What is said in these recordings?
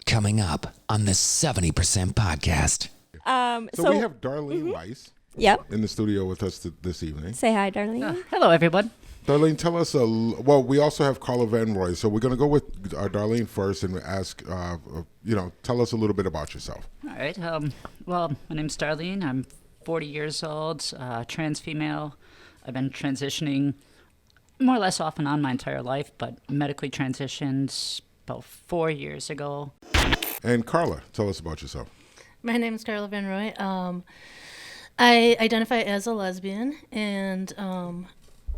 Coming up on the 70% podcast. So we have Darlene Weiss in the studio with us this evening. Say hi, Darlene. Hello, everyone. Darlene, tell us we also have Carla Van Roy, so we're going to go with Darlene first and ask, tell us a little bit about yourself. All right. Well, my name's Darlene. I'm 40 years old, trans female. I've been transitioning more or less off and on my entire life, but medically transitioned about 4 years ago. And Carla, tell us about yourself. My name is Carla Van Roy. I identify as a lesbian, and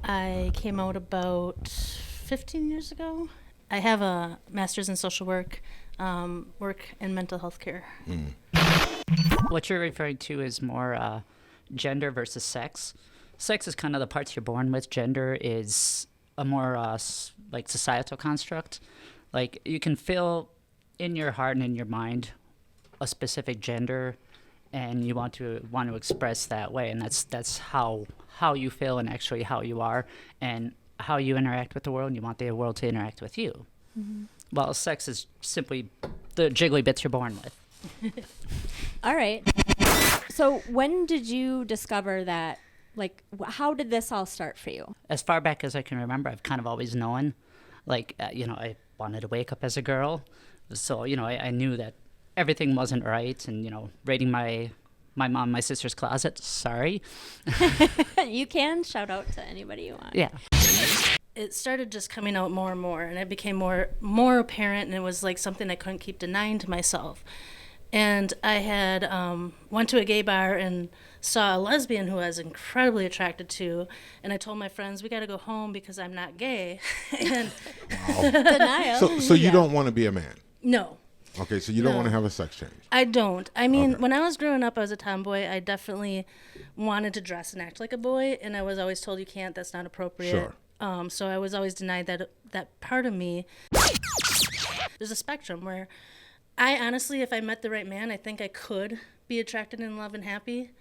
I came out about 15 years ago. I have a master's in social work, work in mental health care. What you're referring to is more gender versus sex. Sex is kind of the parts you're born with. Gender is a more like societal construct. Like you can feel in your heart and in your mind a specific gender, and you want to express that way, and that's how you feel and actually how you are and how you interact with the world, and you want the world to interact with you. Mm-hmm. Well, sex is simply the jiggly bits you're born with. All right. So when did you discover that, like, how did this all start for you? As far back as I can remember, I've kind of always known, like, I wanted to wake up as a girl. So, I knew that everything wasn't right, and, raiding my mom, my sister's closet. Sorry. You can shout out to anybody you want. Yeah. It started just coming out more and more, and it became more apparent, and it was like something I couldn't keep denying to myself. And I had went to a gay bar and saw a lesbian who I was incredibly attracted to, and I told my friends, we got to go home because I'm not gay. And Denial. So you don't want to be a man? No. Okay, so you don't want to have a sex change? I don't. I mean, Okay. when I was growing up, I was a tomboy. I definitely wanted to dress and act like a boy, and I was always told you can't, that's not appropriate. Sure. So I was always denied that part of me. There's a spectrum where I honestly, if I met the right man, I think I could be attracted and love and happy.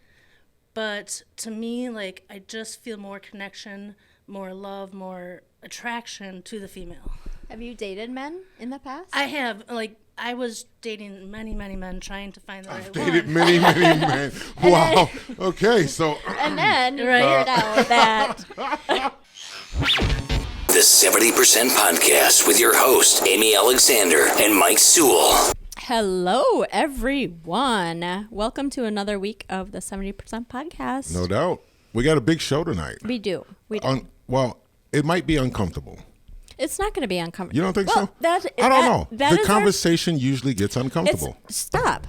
But to me, like, I just feel more connection, more love, more attraction to the female. Have you dated men in the past? I have, like, I was dating many, many men trying to find the right one. Dated many, many men. Wow. Okay, so. And then you figured out that. The 70% podcast with your hosts, Amy Alexander and Mike Sewell. Hello, everyone. Welcome to another week of the 70% podcast. No doubt. We got a big show tonight. We do. Well, it might be uncomfortable. It's not going to be uncomfortable. You don't think so? I don't know. The conversation usually gets uncomfortable. Stop.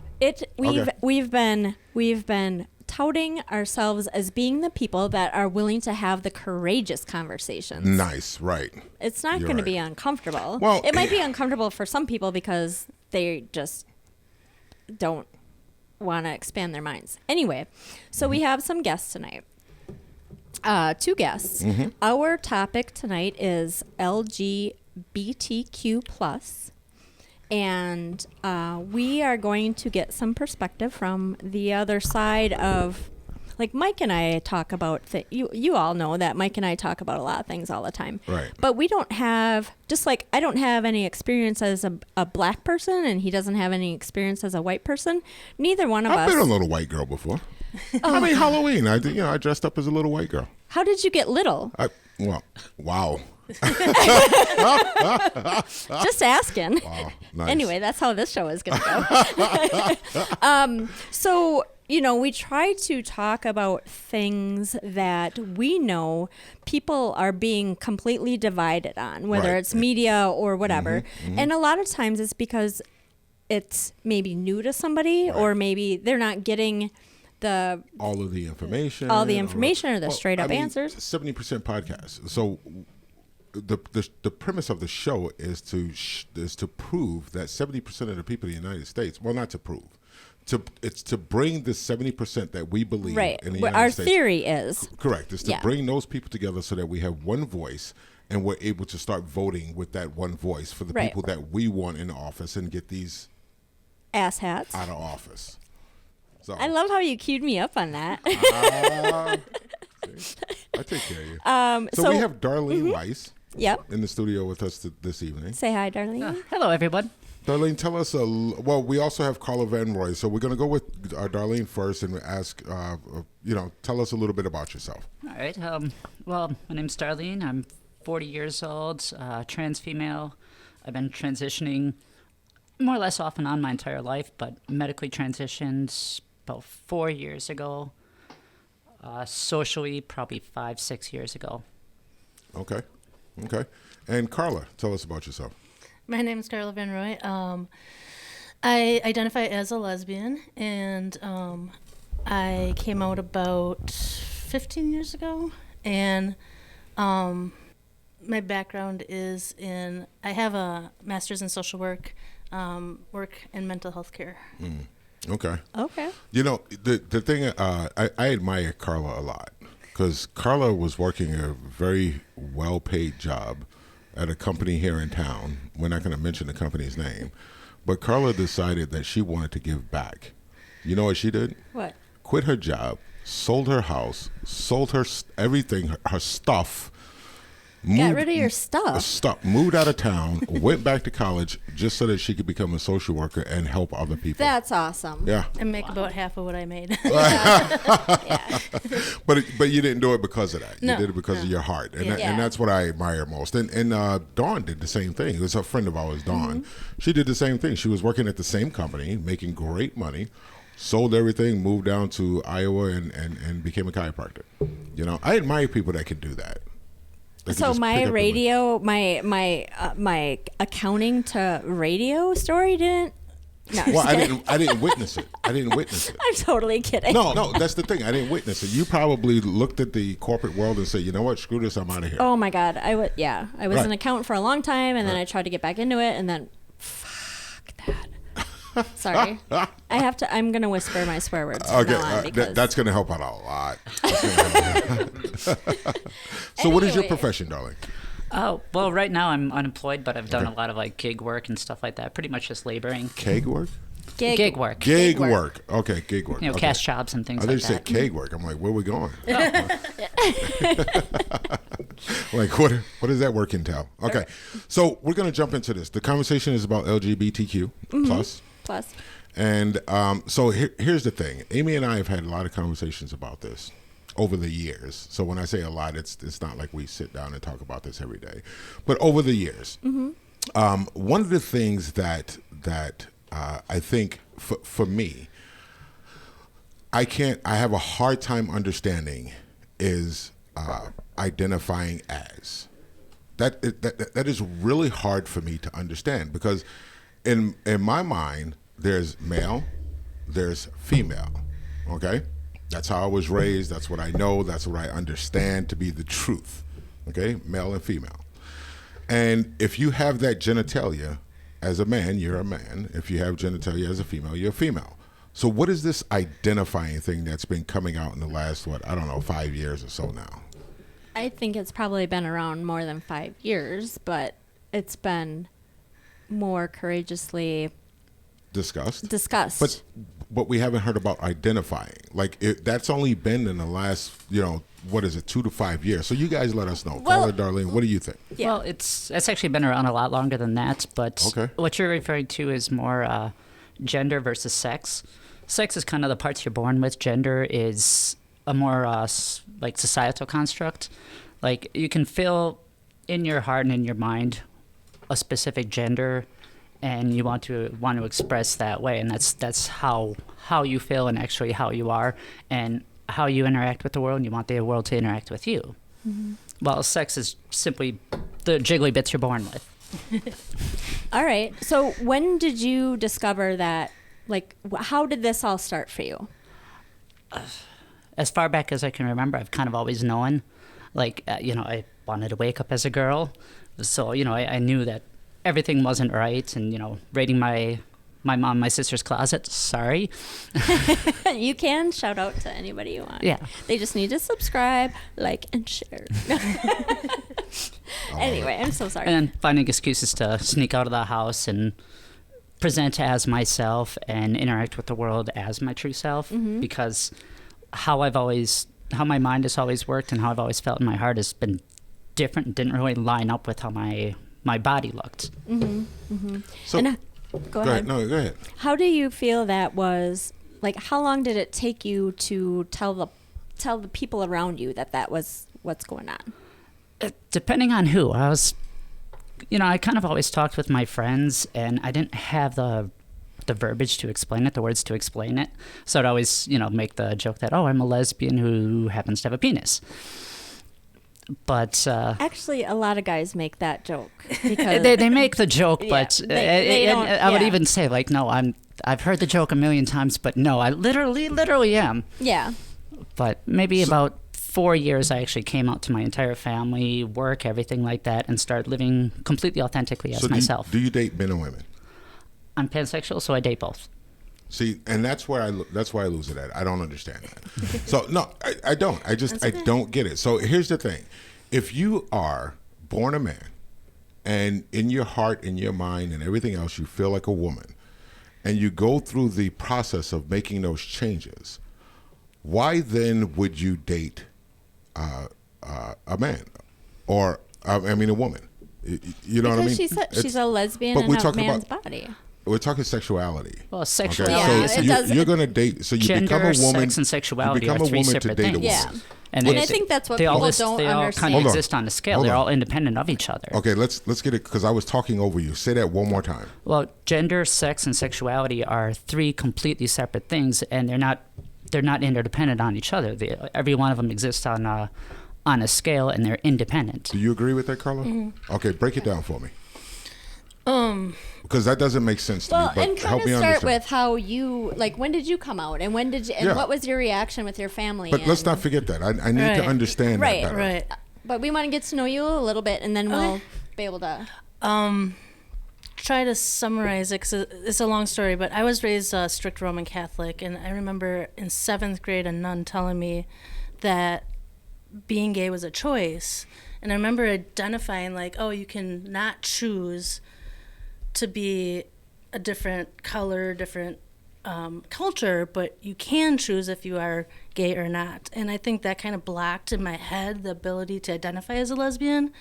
We've been touting ourselves as being the people that are willing to have the courageous conversations. Nice, right. It's not going to be uncomfortable. Well, it might be uncomfortable for some people because they just don't want to expand their minds. Anyway, so we have some guests tonight. 2 guests. Mm-hmm. Our topic tonight is LGBTQ+. And we are going to get some perspective from the other side of, like, Mike and I talk about, you all know that Mike and I talk about a lot of things all the time. Right. But we don't have, just like I don't have any experience as a black person, and he doesn't have any experience as a white person. Neither one of us. I've been a little white girl before. I mean, Halloween, I dressed up as a little white girl. How did you get little? Wow. Just asking. Wow, nice. Anyway, that's how this show is going to go. So, we try to talk about things that we know people are being completely divided on, whether it's media or whatever. Mm-hmm. And a lot of times it's because it's maybe new to somebody, or maybe they're not getting all the information or the straight up answers. 70% podcast. So the premise of the show is to prove that 70% of the people in the United States, well, not to prove, it's to bring the 70% that we believe in the United our States. Theory is correct. It's to bring those people together so that we have one voice, and we're able to start voting with that one voice for the people that we want in office and get these asshats out of office. So I love how you queued me up on that. I take care of you. So we have Darlene Weiss in the studio with us this evening. Say hi, Darlene. Hello, everyone. Darlene, tell us well, we also have Carla Van Roy, so we're going to go with Darlene first and ask, tell us a little bit about yourself. All right. Well, my name's Darlene. I'm 40 years old, trans female. I've been transitioning more or less off and on my entire life, but medically transitioned about 4 years ago. Socially, probably 5-6 years ago. Okay. And Carla, tell us about yourself. My name is Carla Van Roy. I identify as a lesbian, and I came out about 15 years ago. And my background is I have a master's in social work, work in mental health care. Okay. Okay. The thing, I admire Carla a lot because Carla was working a very well-paid job at a company here in town. We're not going to mention the company's name, but Carla decided that she wanted to give back. You know what she did? What? Quit her job, sold her house, sold her everything, her stuff. Got rid of your stuff. Moved out of town, went back to college just so that she could become a social worker and help other people. That's awesome. Yeah. And make about half of what I made. Yeah. But you didn't do it because of that. No, You did it because of your heart. And, Yeah. and that's what I admire most. And Dawn did the same thing. It was a friend of ours, Dawn. Mm-hmm. She did the same thing. She was working at the same company, making great money, sold everything, moved down to Iowa and became a chiropractor. I admire people that can do that. So my radio, my accounting to radio story didn't. No, Well, I didn't witness it. I'm totally kidding. No, that's the thing. I didn't witness it. You probably looked at the corporate world and said, you know what, screw this, I'm out of here. Oh my God, I was Right. an accountant for a long time, and then I tried to get back into it, and then fuck that. Sorry, I'm gonna whisper my swear words from Okay, now on because that's going to help out a lot. So what is your Anyway. profession, darling? Oh, well, right now I'm unemployed, but I've done a lot of like gig work and stuff like that. Pretty much just laboring. Keg work? Gig work. Gig work. Okay, gig work. Okay. Cash jobs and things I like think you that. said keg work. I'm like, where are we going? Like, what does that work entail? Okay, so we're going to jump into this. The conversation is about LGBTQ plus. And so here's the thing. Amy and I have had a lot of conversations about this over the years. So when I say a lot, it's not like we sit down and talk about this every day. But over the years, one of the things that I think for me, I have a hard time understanding is identifying as. That is really hard for me to understand because in my mind, there's male, there's female, okay? That's how I was raised. That's what I know. That's what I understand to be the truth, okay? Male and female. And if you have that genitalia as a man, you're a man. If you have genitalia as a female, you're a female. So what is this identifying thing that's been coming out in the last, 5 years or so now? I think it's probably been around more than 5 years, but it's been more courageously discussed. But we haven't heard about identifying. Like that's only been in the last, 2 to 5 years. So you guys let us know. Carla, Darlene, what do you think? Yeah. Well, it's actually been around a lot longer than that, but what you're referring to is more gender versus sex. Sex is kind of the parts you're born with. Gender is a more like societal construct. Like you can feel in your heart and in your mind a specific gender, and you want to express that way, and that's how you feel and actually how you are and how you interact with the world, and you want the world to interact with you. Mm-hmm. Well, sex is simply the jiggly bits you're born with. All right. So when did you discover that? Like, how did this all start for you? As far back as I can remember, I've kind of always known. Like, I wanted to wake up as a girl, so I knew that everything wasn't right, and raiding my mom, my sister's closet. Sorry. You can shout out to anybody you want. Yeah. They just need to subscribe, like, and share. Anyway, I'm so sorry. And then finding excuses to sneak out of the house and present as myself and interact with the world as my true self, because how my mind has always worked and how I've always felt in my heart has been different and didn't really line up with how my body looked. So, Go ahead. No, go ahead. How do you feel that was, like, how long did it take you to tell the people around you that was what's going on? Depending on who. I kind of always talked with my friends, and I didn't have the verbiage to explain it, the words to explain it. So I'd always, make the joke that, oh, I'm a lesbian who happens to have a penis. But Actually, a lot of guys make that joke because they make the joke, Yeah, but they don't- I would yeah. even say, like, no, I've heard the joke a million times, but no, I literally am. yeah. But maybe about 4 years, I actually came out to my entire family, work, everything like that, and started living completely authentically as So myself. do you date men or women? I'm pansexual, so I date both. See, and that's why I lose it at. I don't understand that. So no, I don't. I don't get it. So here's the thing: if you are born a man, and in your heart, in your mind, and everything else, you feel like a woman, and you go through the process of making those changes, why then would you date a man, or a woman? You know what I mean? Because she said she's a lesbian but in we a talk man's about- body. We're talking sexuality. Well, Okay, sexuality Yeah, so it does- you're going to date. So you Gender, become a woman. sex, and sexuality you become are a three woman to separate date a things. woman. Yeah. And I think that's what they all people just- don't they all understand. kind of Hold on. exist on a scale. Hold They're on. all independent of each other. Okay, let's get it because I was talking over you. Say that one more time. Well, gender, sex, and sexuality are three completely separate things, and they're not interdependent on each other. Every one of them exists on a scale, and they're independent. Do you agree with that, Carla? Mm-hmm. Okay, break it down for me. Because that doesn't make sense to me. Well, But and kind help of me start understand. with how you, like, when did you come out, and Yeah. what was your reaction with your family? But let's and- not forget that. I need to Right. understand Right, that better. Right. But we want to get to know you a little bit, and then we'll be able to. Try to summarize it because it's a long story, but I was raised strict Roman Catholic, and I remember in 7th grade a nun telling me that being gay was a choice. And I remember identifying, like, oh, you can not choose to be a different color, different culture, but you can choose if you are gay or not. And I think that kind of blocked in my head the ability to identify as a lesbian.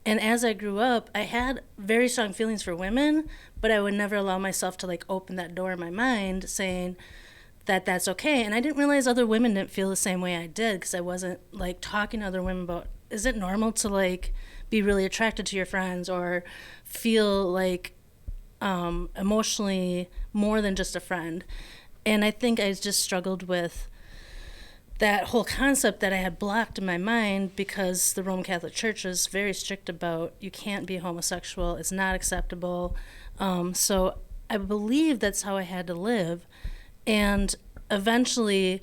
And as I grew up, I had very strong feelings for women, but I would never allow myself to, like, open that door in my mind saying that that's okay. And I didn't realize other women didn't feel the same way I did because I wasn't, like, talking to other women about, is it normal to, like, be really attracted to your friends or feel like emotionally more than just a friend? And I think I just struggled with that whole concept that I had blocked in my mind because the Roman Catholic Church is very strict about you can't be homosexual, it's not acceptable. So I believe that's how I had to live. And eventually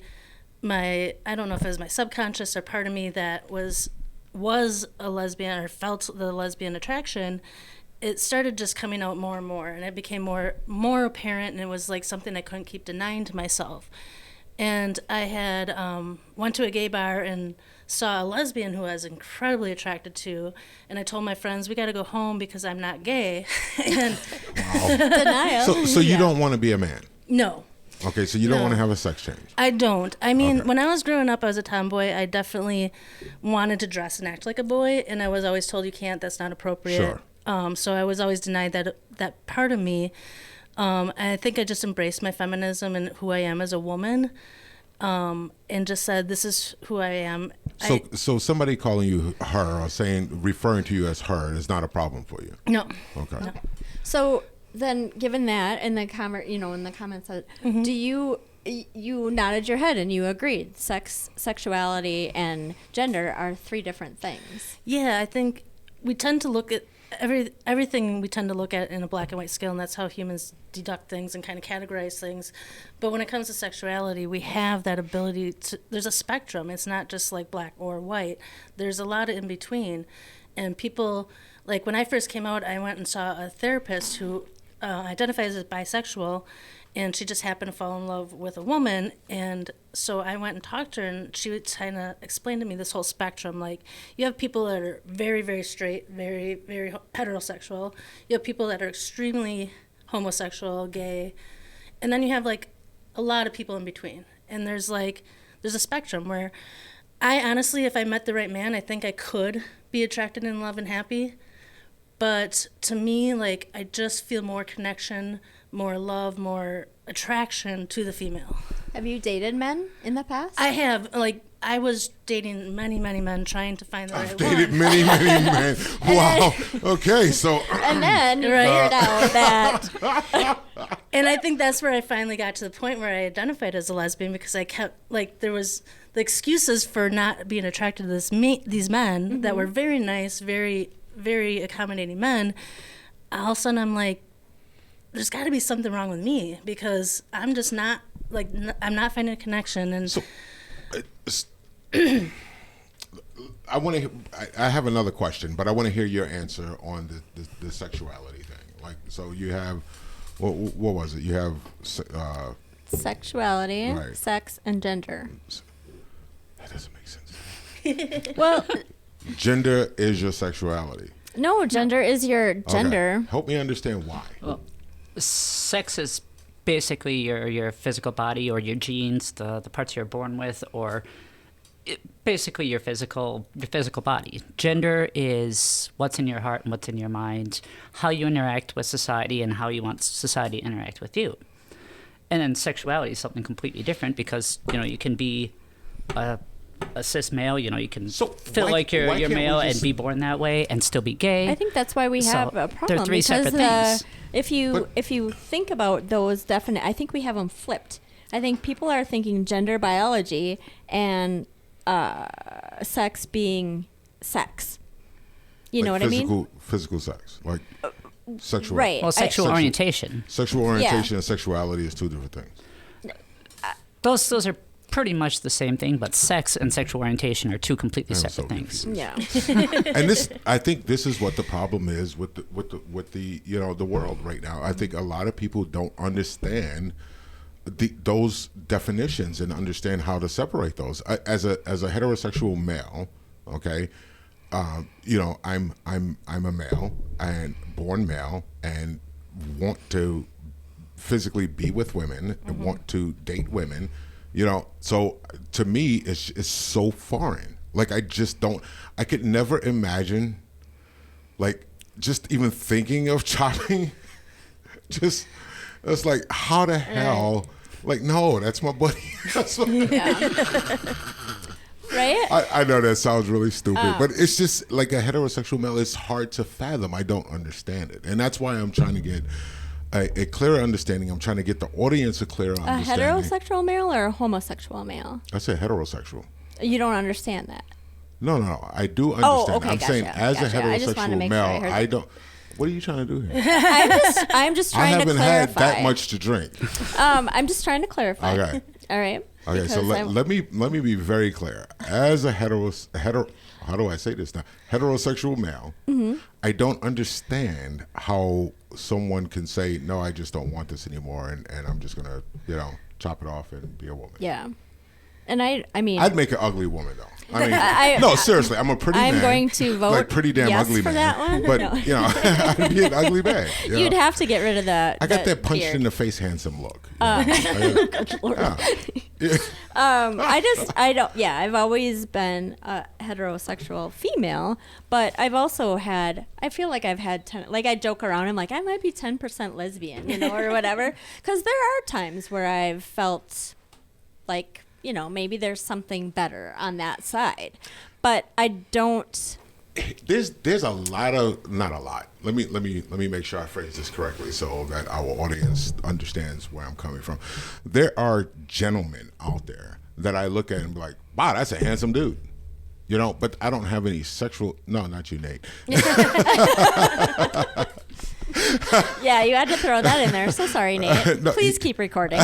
I don't know if it was my subconscious or part of me that was a lesbian or felt the lesbian attraction, it started just coming out more and more, and it became more apparent, and it was like something I couldn't keep denying to myself. And I had went to a gay bar and saw a lesbian who I was incredibly attracted to, and I told my friends, we got to go home because I'm not gay. And Denial. So you don't want to be a man. no, Okay, so you don't No. want to have a sex change. I don't. I mean, Okay. when I was growing up, I was a tomboy. I definitely wanted to dress and act like a boy, and I was always told you can't. That's not appropriate. Sure. So I was always denied that part of me. And I think I just embraced my feminism and who I am as a woman, and just said, "This is who I am." So somebody calling you her or referring to you as her is not a problem for you. No. Okay. No. So then, given that, in the comments, Mm-hmm. do you nodded your head and you agreed? Sexuality, and gender are three different things. Yeah, I think we tend to look at everything we tend to look at in a black and white scale, and that's how humans deduct things and kind of categorize things. But when it comes to sexuality, we have that ability to, there's a spectrum. It's not just like black or white. There's a lot of in between. And people, like when I first came out, I went and saw a therapist who identifies as bisexual, and she just happened to fall in love with a woman. And so I went and talked to her, and she would kind of explain to me this whole spectrum. Like, you have people that are very, very straight, very, very heterosexual. You have people that are extremely homosexual, gay. And then you have, like, a lot of people in between. And there's a spectrum where I honestly, if I met the right man, I think I could be attracted and in love and happy. But to me, like, I just feel more connection, more love, more attraction to the female. Have you dated men in the past? I have, like, I was dating many, many men trying to find the right I've dated one. many men. Wow. Okay, so and then you figured out that And I think that's where I finally got to the point where I identified as a lesbian, because I kept, like, there was the excuses for not being attracted to these men that were very nice, very, very accommodating men. All of a sudden I'm like, there's got to be something wrong with me, because I'm just not, like, I'm not finding a connection. And so I want to. I have another question, but I want to hear your answer on the sexuality thing. Like, so you have, what was it? You have sexuality, Right. sex, and gender. that doesn't make sense. Well, Gender is your sexuality. no, gender is your Okay. gender. Help me understand why. Sex is basically your physical body or your genes, the parts you're born with, or basically your physical body. Gender is what's in your heart and what's in your mind, how you interact with society and how you want society to interact with you. And then sexuality is something completely different, because you can be a cis male, you can So feel why- like you're why can't we male and just- be born that way and still be gay. I think that's why we So, have a they're problem. three because separate things. If you think about those definite, I think we have them flipped. I think people are thinking gender biology and sex being sex. You know Like what I mean? Physical sex, like sexual. Right. Well, sexual Sexual- orientation. Sexual orientation and sexuality is two different things. Those are pretty much the same thing, but sex and sexual orientation are two completely I'm separate so things. confused. Yeah. And I think this is what the problem is with the the world right now. I think a lot of people don't understand those definitions and understand how to separate those. As a heterosexual male, okay, I'm a male and born male and want to physically be with women and want to date women. So to me, it's so foreign. Like, I could never imagine, like, just even thinking of chopping. It's like, how the hell? Like, no, that's my buddy. That's Right? I know that sounds really stupid, but it's just like a heterosexual male. It's hard to fathom. I don't understand it, and that's why I'm trying to get a clearer understanding. I'm trying to get the audience a clearer A understanding. heterosexual male or a homosexual male? I said heterosexual. You don't understand that. No. I do understand. okay, I'm saying gotcha, as a gotcha. I just wanted to heterosexual make sure I male, heard I that. don't. What are you trying to do here? I'm just I trying to haven't clarify. had that much to drink. I'm just trying to clarify. Okay. All right. Okay, so Because let me be very clear. As a hetero, how do I say this now? Heterosexual male, I don't understand how someone can say, no, I just don't want this anymore, and I'm just gonna, chop it off and be a woman. Yeah. And I mean, I'd make an ugly woman though. I- no, seriously, I'm a pretty man. I'm going to vote like pretty damn yes ugly for man. that one. But No. I'd be an ugly man. you'd have to get rid of the. I got the that punched beard. in the face handsome look. Good Lord. Yeah. I've always been a heterosexual female, but I've also had, I feel like I've had 10, like I joke around, I'm like, I might be 10% lesbian, or whatever. Because there are times where I've felt like, maybe there's something better on that side. But I don't. There's a lot of, not a lot. Let me make sure I phrase this correctly so that our audience understands where I'm coming from. There are gentlemen out there that I look at and be like, wow, that's a handsome dude. But I don't have any sexual, no, not you, Nate. Yeah, you had to throw that in there. So sorry, Nate. No, Please keep recording.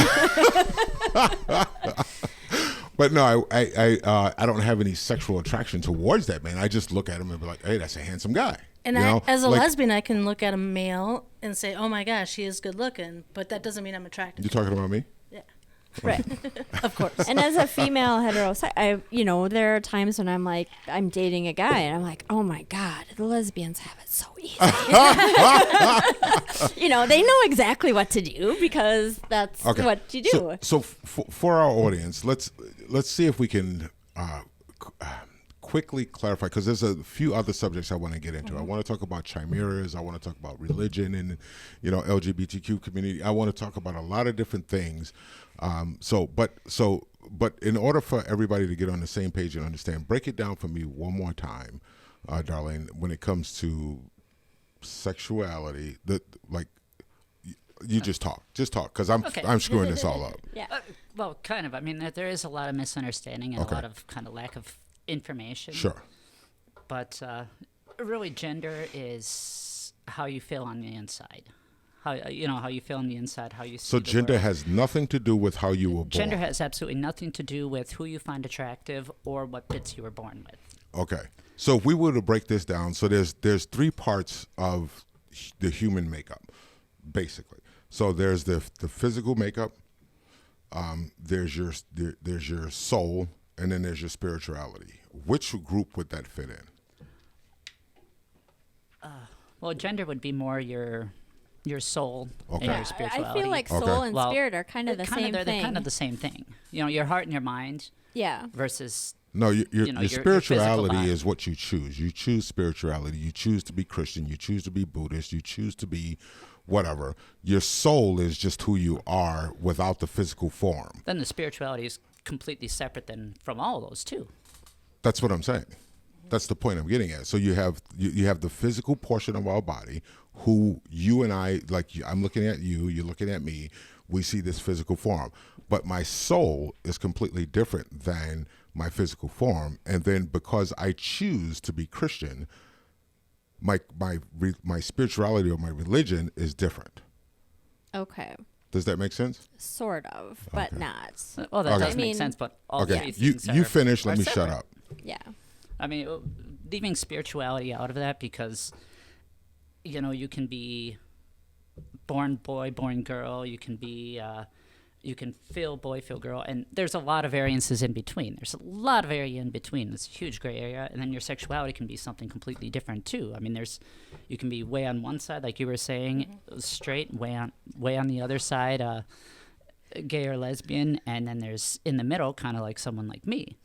But no, I don't have any sexual attraction towards that man. I just look at him and be like, hey, that's a handsome guy. And as a lesbian, I can look at a male and say, oh my gosh, he is good looking, but that doesn't mean I'm attracted You to him. talking about me? Yeah, Right. of course. And as a female heterosexual, there are times when I'm like, I'm dating a guy and I'm like, oh my God, the lesbians have it so easy. They know exactly what to do because that's Okay. what you do. So for our audience, let's see if we can quickly clarify, because there's a few other subjects I want to get into. I want to talk about chimeras. I want to talk about religion and, LGBTQ community. I want to talk about a lot of different things. But in order for everybody to get on the same page and understand, break it down for me one more time, Darlene, when it comes to sexuality. You just talk, because I'm screwing this all up. Yeah. Well, kind of. I mean, there is a lot of misunderstanding and a lot of kind of lack of information. Sure. But really, gender is how you feel on the inside. How you feel on the inside, how you see So the gender world. has nothing to do with how you were born. Gender has absolutely nothing to do with who you find attractive or what bits you were born with. Okay. So if we were to break this down, so there's three parts of the human makeup, basically. So there's the physical makeup, there's your soul, and then there's your spirituality. Which group would that fit in? Well, gender would be more your soul Okay. and Yeah, your spirituality. I feel like soul and Well, spirit are kind of the same they're thing. kind of the same thing. Your heart and your mind Yeah. versus No, your your spirituality physical is what you choose. You choose spirituality. You choose to be Christian. You choose to be Buddhist. You choose to be whatever. Your soul is just who you are without the physical form. then the spirituality is completely separate from all those too. That's what I'm saying. That's the point I'm getting at. So you have the physical portion of our body, who you and I, I'm looking at you, you're looking at me, we see this physical form. But my soul is completely different than my physical form. And then because I choose to be Christian, my spirituality or my religion is different. Okay. Does that make sense? Sort of, but not. Well, that Okay. does I make mean- sense, but all Okay, three you things finish. Let are me shut separate. up. Yeah. I mean, leaving spirituality out of that because, you can be born boy, born girl. You can be, you can feel boy, feel girl. And there's a lot of variances in between. There's a lot of area in between. It's a huge gray area. And then your sexuality can be something completely different too. I mean, you can be way on one side, like you were saying, straight, way on the other side, gay or lesbian. And then there's in the middle, kind of like someone like me.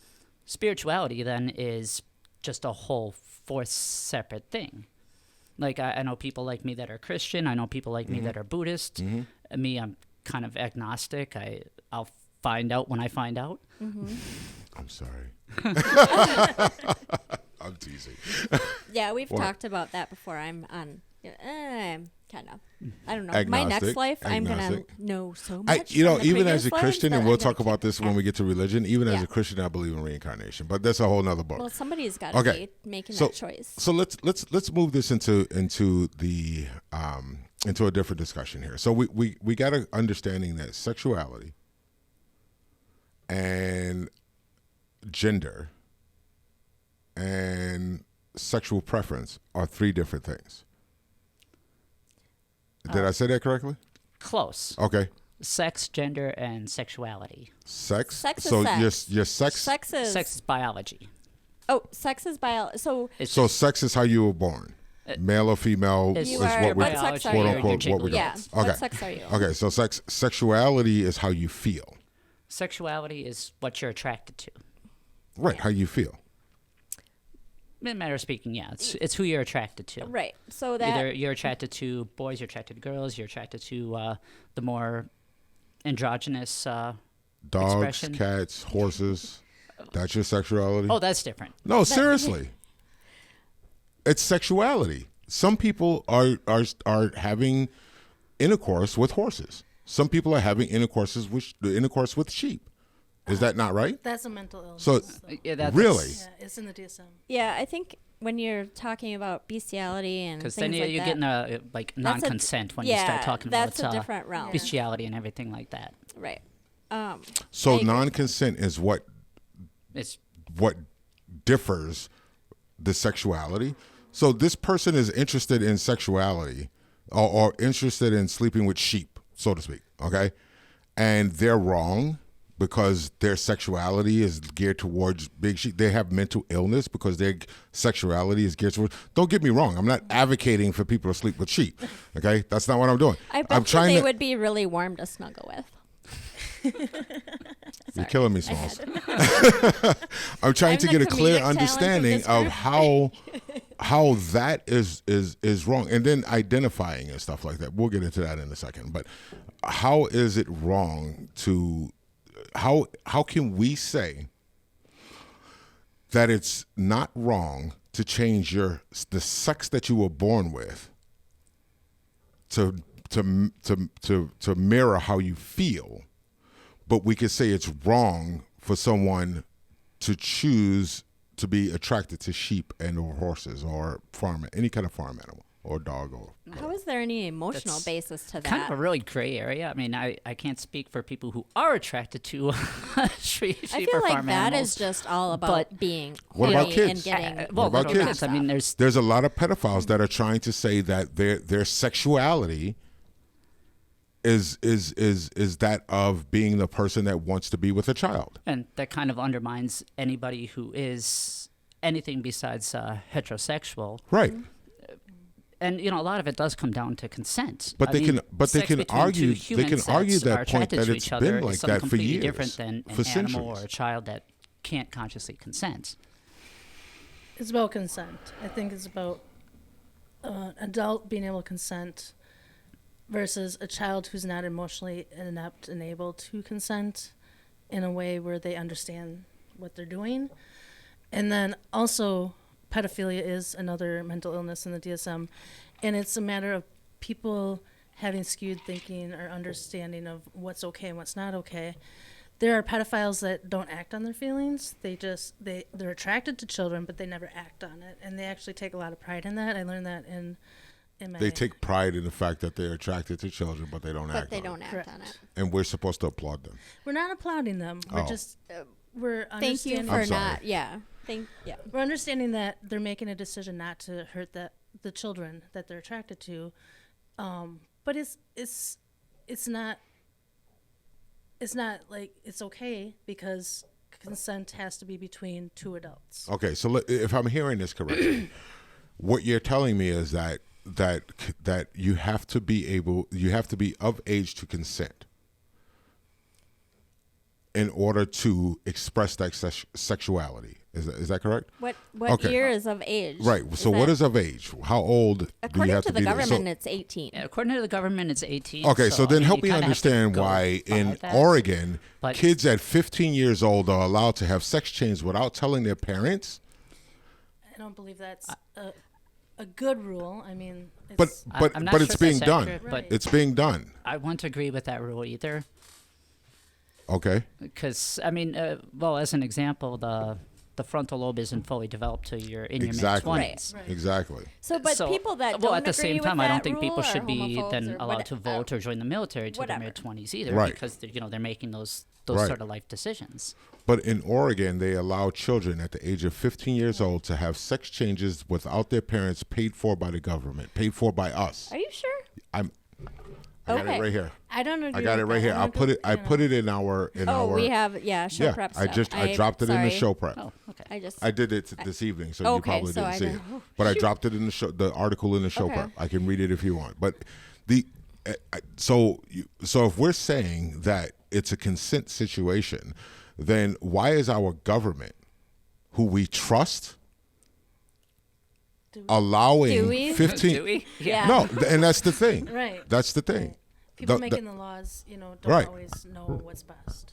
Spirituality then is just a whole fourth separate thing. Like I know people like me that are Christian. I know people like me that are Buddhist. Me, I'm kind of agnostic. I'll find out when I find out. I'm sorry. I'm teasing. Yeah, we've What? talked about that before. I'm on, kind of. I don't know. My Agnostic, next life, I'm gonna agnostic. know so much. Even from the as previous a lives Christian, that and we'll I'm gonna talk about keep- this when we get to religion. Even as Yeah. a Christian, I believe in reincarnation, but that's a whole nother book. Well, somebody's got to Okay. be making So- that choice. So let's move this into the into a different discussion here. So we got an understanding that sexuality and gender and sexual preference are three different things. Did I say that correctly? Close. Okay. Sex, gender, and sexuality. Sex. Sex is so sex. your sex. Sex is Sex is biology. sex is biology. So It's So just, sex is how you were born. Male or female It's- is you is are. what we What sex are quote you? unquote what we Yeah. got. What Okay. sex are you? Okay. So sexuality is how you feel. sexuality is what you're attracted to. Right. How you feel. In a matter of speaking, yeah, it's who you're attracted to. Right. So that Either you're attracted to boys, you're attracted to girls, you're attracted to the more androgynous. Dogs, Expression. cats, horses. That's your sexuality. Oh, that's different. No, seriously. It's sexuality. Some people are having intercourse with horses. Some people are having intercourse with sheep. Is that not right? That's a mental illness. So Yeah, that's, really, yeah, it's in the DSM. Yeah, I think when you're talking about bestiality and because things then like you're that, getting like that's a- non-consent when you start talking about that's a different realm. bestiality and everything like that. Right. so I agree. non-consent is what It's differs the sexuality. So this person is interested in sexuality or interested in sleeping with sheep, so to speak, okay? And they're wrong because their sexuality is geared towards big sheep. They have mental illness because their sexuality is geared towards... Don't get me wrong. I'm not advocating for people to sleep with sheep, okay? That's not what I'm doing. I I'm bet you they to... would be really warm to snuggle with. You're killing me, Smalls. I'm trying I'm to the get a clear comedic talent of understanding this of group. how that is wrong, and then identifying and stuff like that. We'll get into that in a second. But how is it wrong to how can we say that it's not wrong to change the sex that you were born with to mirror how you feel, but we could say it's wrong for someone to choose to be attracted to sheep and or horses or any kind of farm animal or dog or How is there any emotional basis to that? Kind of a really gray area. I mean, I can't speak for people who are attracted to sheep I or feel like farm that animals. is just all about But- being What about horny kids? and getting What about little kids? I mean, There's a lot of pedophiles that are trying to say that their sexuality is that of being the person that wants to be with a child. and that kind of undermines anybody who is anything besides heterosexual. Right. And a lot of it does come down to consent. But I they mean, can sex between argue two human that point attracted that to it's each other been like is something that for completely years, different than for an animal centuries. or a child that can't consciously consent. It's about consent. I think it's about adult being able to consent versus a child who's not emotionally inept and able to consent in a way where they understand what they're doing. And then also, pedophilia is another mental illness in the DSM, and it's a matter of people having skewed thinking or understanding of what's okay and what's not okay. There are pedophiles that don't act on their feelings. They're attracted to children, but they never act on it, and they actually take a lot of pride in that. I learned that in my. They take pride in the fact that they're attracted to children, but they don't but act they on don't it. act Correct. on it. And we're supposed to applaud them. We're not applauding them. We're Oh. just we're Thank you understanding. for I'm sorry. not. Yeah. We're understanding that they're making a decision not to hurt the children that they're attracted to, but it's not like it's okay because consent has to be between two adults. Okay, so if I'm hearing this correctly, what you're telling me is that you have to be of age to consent in order to express that sexuality. Is that correct? What Okay. year is of age? Right. So what is of age? How old do you According have to to the be? government, it's 18. Yeah, according to the government, it's 18. Okay, so then I mean, help you me kinda have to understand go why by in that. Oregon, But- kids at 15 years old are allowed to have sex changes without telling their parents. I don't believe that's a good rule. I mean, But it's, I'm not but sure it's if being that's done. accurate, but- Right. It's being done. I won't agree with that rule either. Okay. Because, I mean, as an example, the frontal lobe isn't fully developed till you're in Exactly. your mid-20s. Right. Exactly. So, but So- people that well, don't at the agree same with time, I that don't think people rule should are be homophobes then or allowed to vote or join the military till their whatever. mid-20s either, Right. because they're making those Right. sort of life decisions. But in Oregon, they allow children at the age of 15 years old to have sex changes without their parents, paid for by the government, paid for by us. Are you sure? I got Okay. it right here. I don't agree. I got it with right that. here. I'm I not put go- it. I you know. put it in our We have show prep I stuff. I dropped it in the sorry. show prep. Oh, okay. I I did it this evening, so you Okay, probably so didn't I see didn't- it. oh, But I shoot. dropped it in the article in the show Okay. prep. I can read it if you want. But so if we're saying that it's a consent situation, then why is our government, who we trust, allowing Do we? 15? Do we? Yeah. No, and that's the thing. Right. That's the thing. People The- making the laws, don't Right. always know what's best.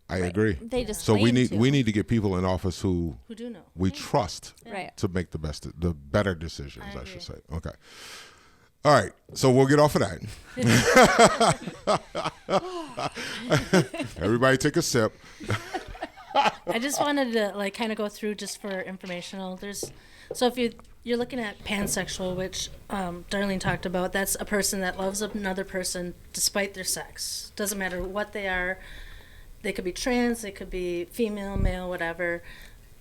I agree. They just So we claim need to. to get people in office who Who do know? we trust Right. to make the better decisions, I I should say. agree. Okay. All right. So we'll get off of that. Everybody take a sip. I just wanted to kind of go through just for informational. So if you're looking at pansexual, which Darlene talked about, that's a person that loves another person despite their sex. Doesn't matter what they are. They could be trans, they could be female, male, whatever.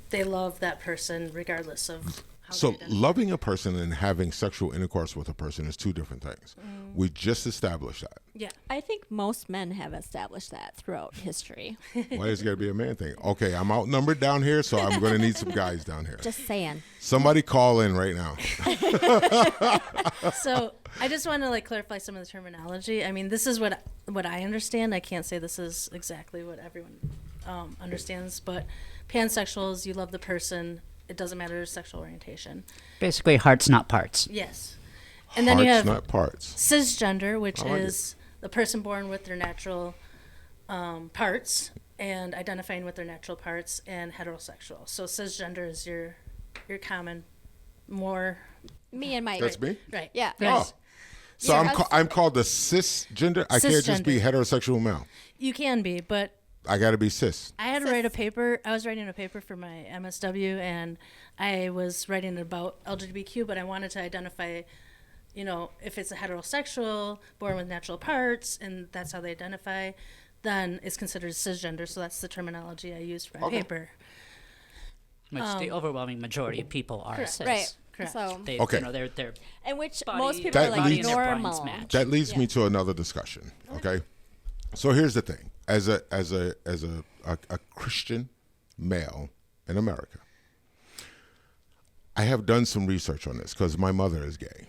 They love that person regardless of how So they identify. loving a person and having sexual intercourse with a person is two different things. We just established that. Yeah. I think most men have established that throughout history. Why is it got to be a man thing? Okay, I'm outnumbered down here, so I'm going to need some guys down here. Just saying. Somebody call in right now. So I just want to clarify some of the terminology. I mean, this is what I understand. I can't say this is exactly what everyone understands. But pansexuals, you love the person. It doesn't matter their sexual orientation. Basically, hearts, not parts. Yes. And then you have not parts. cisgender, which I like is the person born with their natural parts and identifying with their natural parts, and heterosexual. So cisgender is your common, more Me and my. That's me. right. Yeah. Oh, so I'm called the cisgender. I can't just be Cisgender. heterosexual male. You can be, but I got to be cis. I had to write a paper. I was writing a paper for my MSW, and I was writing about LGBTQ, but I wanted to identify, if it's a heterosexual born with natural parts, and that's how they identify, then it's considered cisgender. So that's the terminology I used for my paper. Which the overwhelming majority of people are cis. Right. Correct. So, They, Okay. they're and which body- most people That are like leads- normal. match. That leads me to another discussion. Okay, so here's the thing: as a Christian male in America, I have done some research on this because my mother is gay.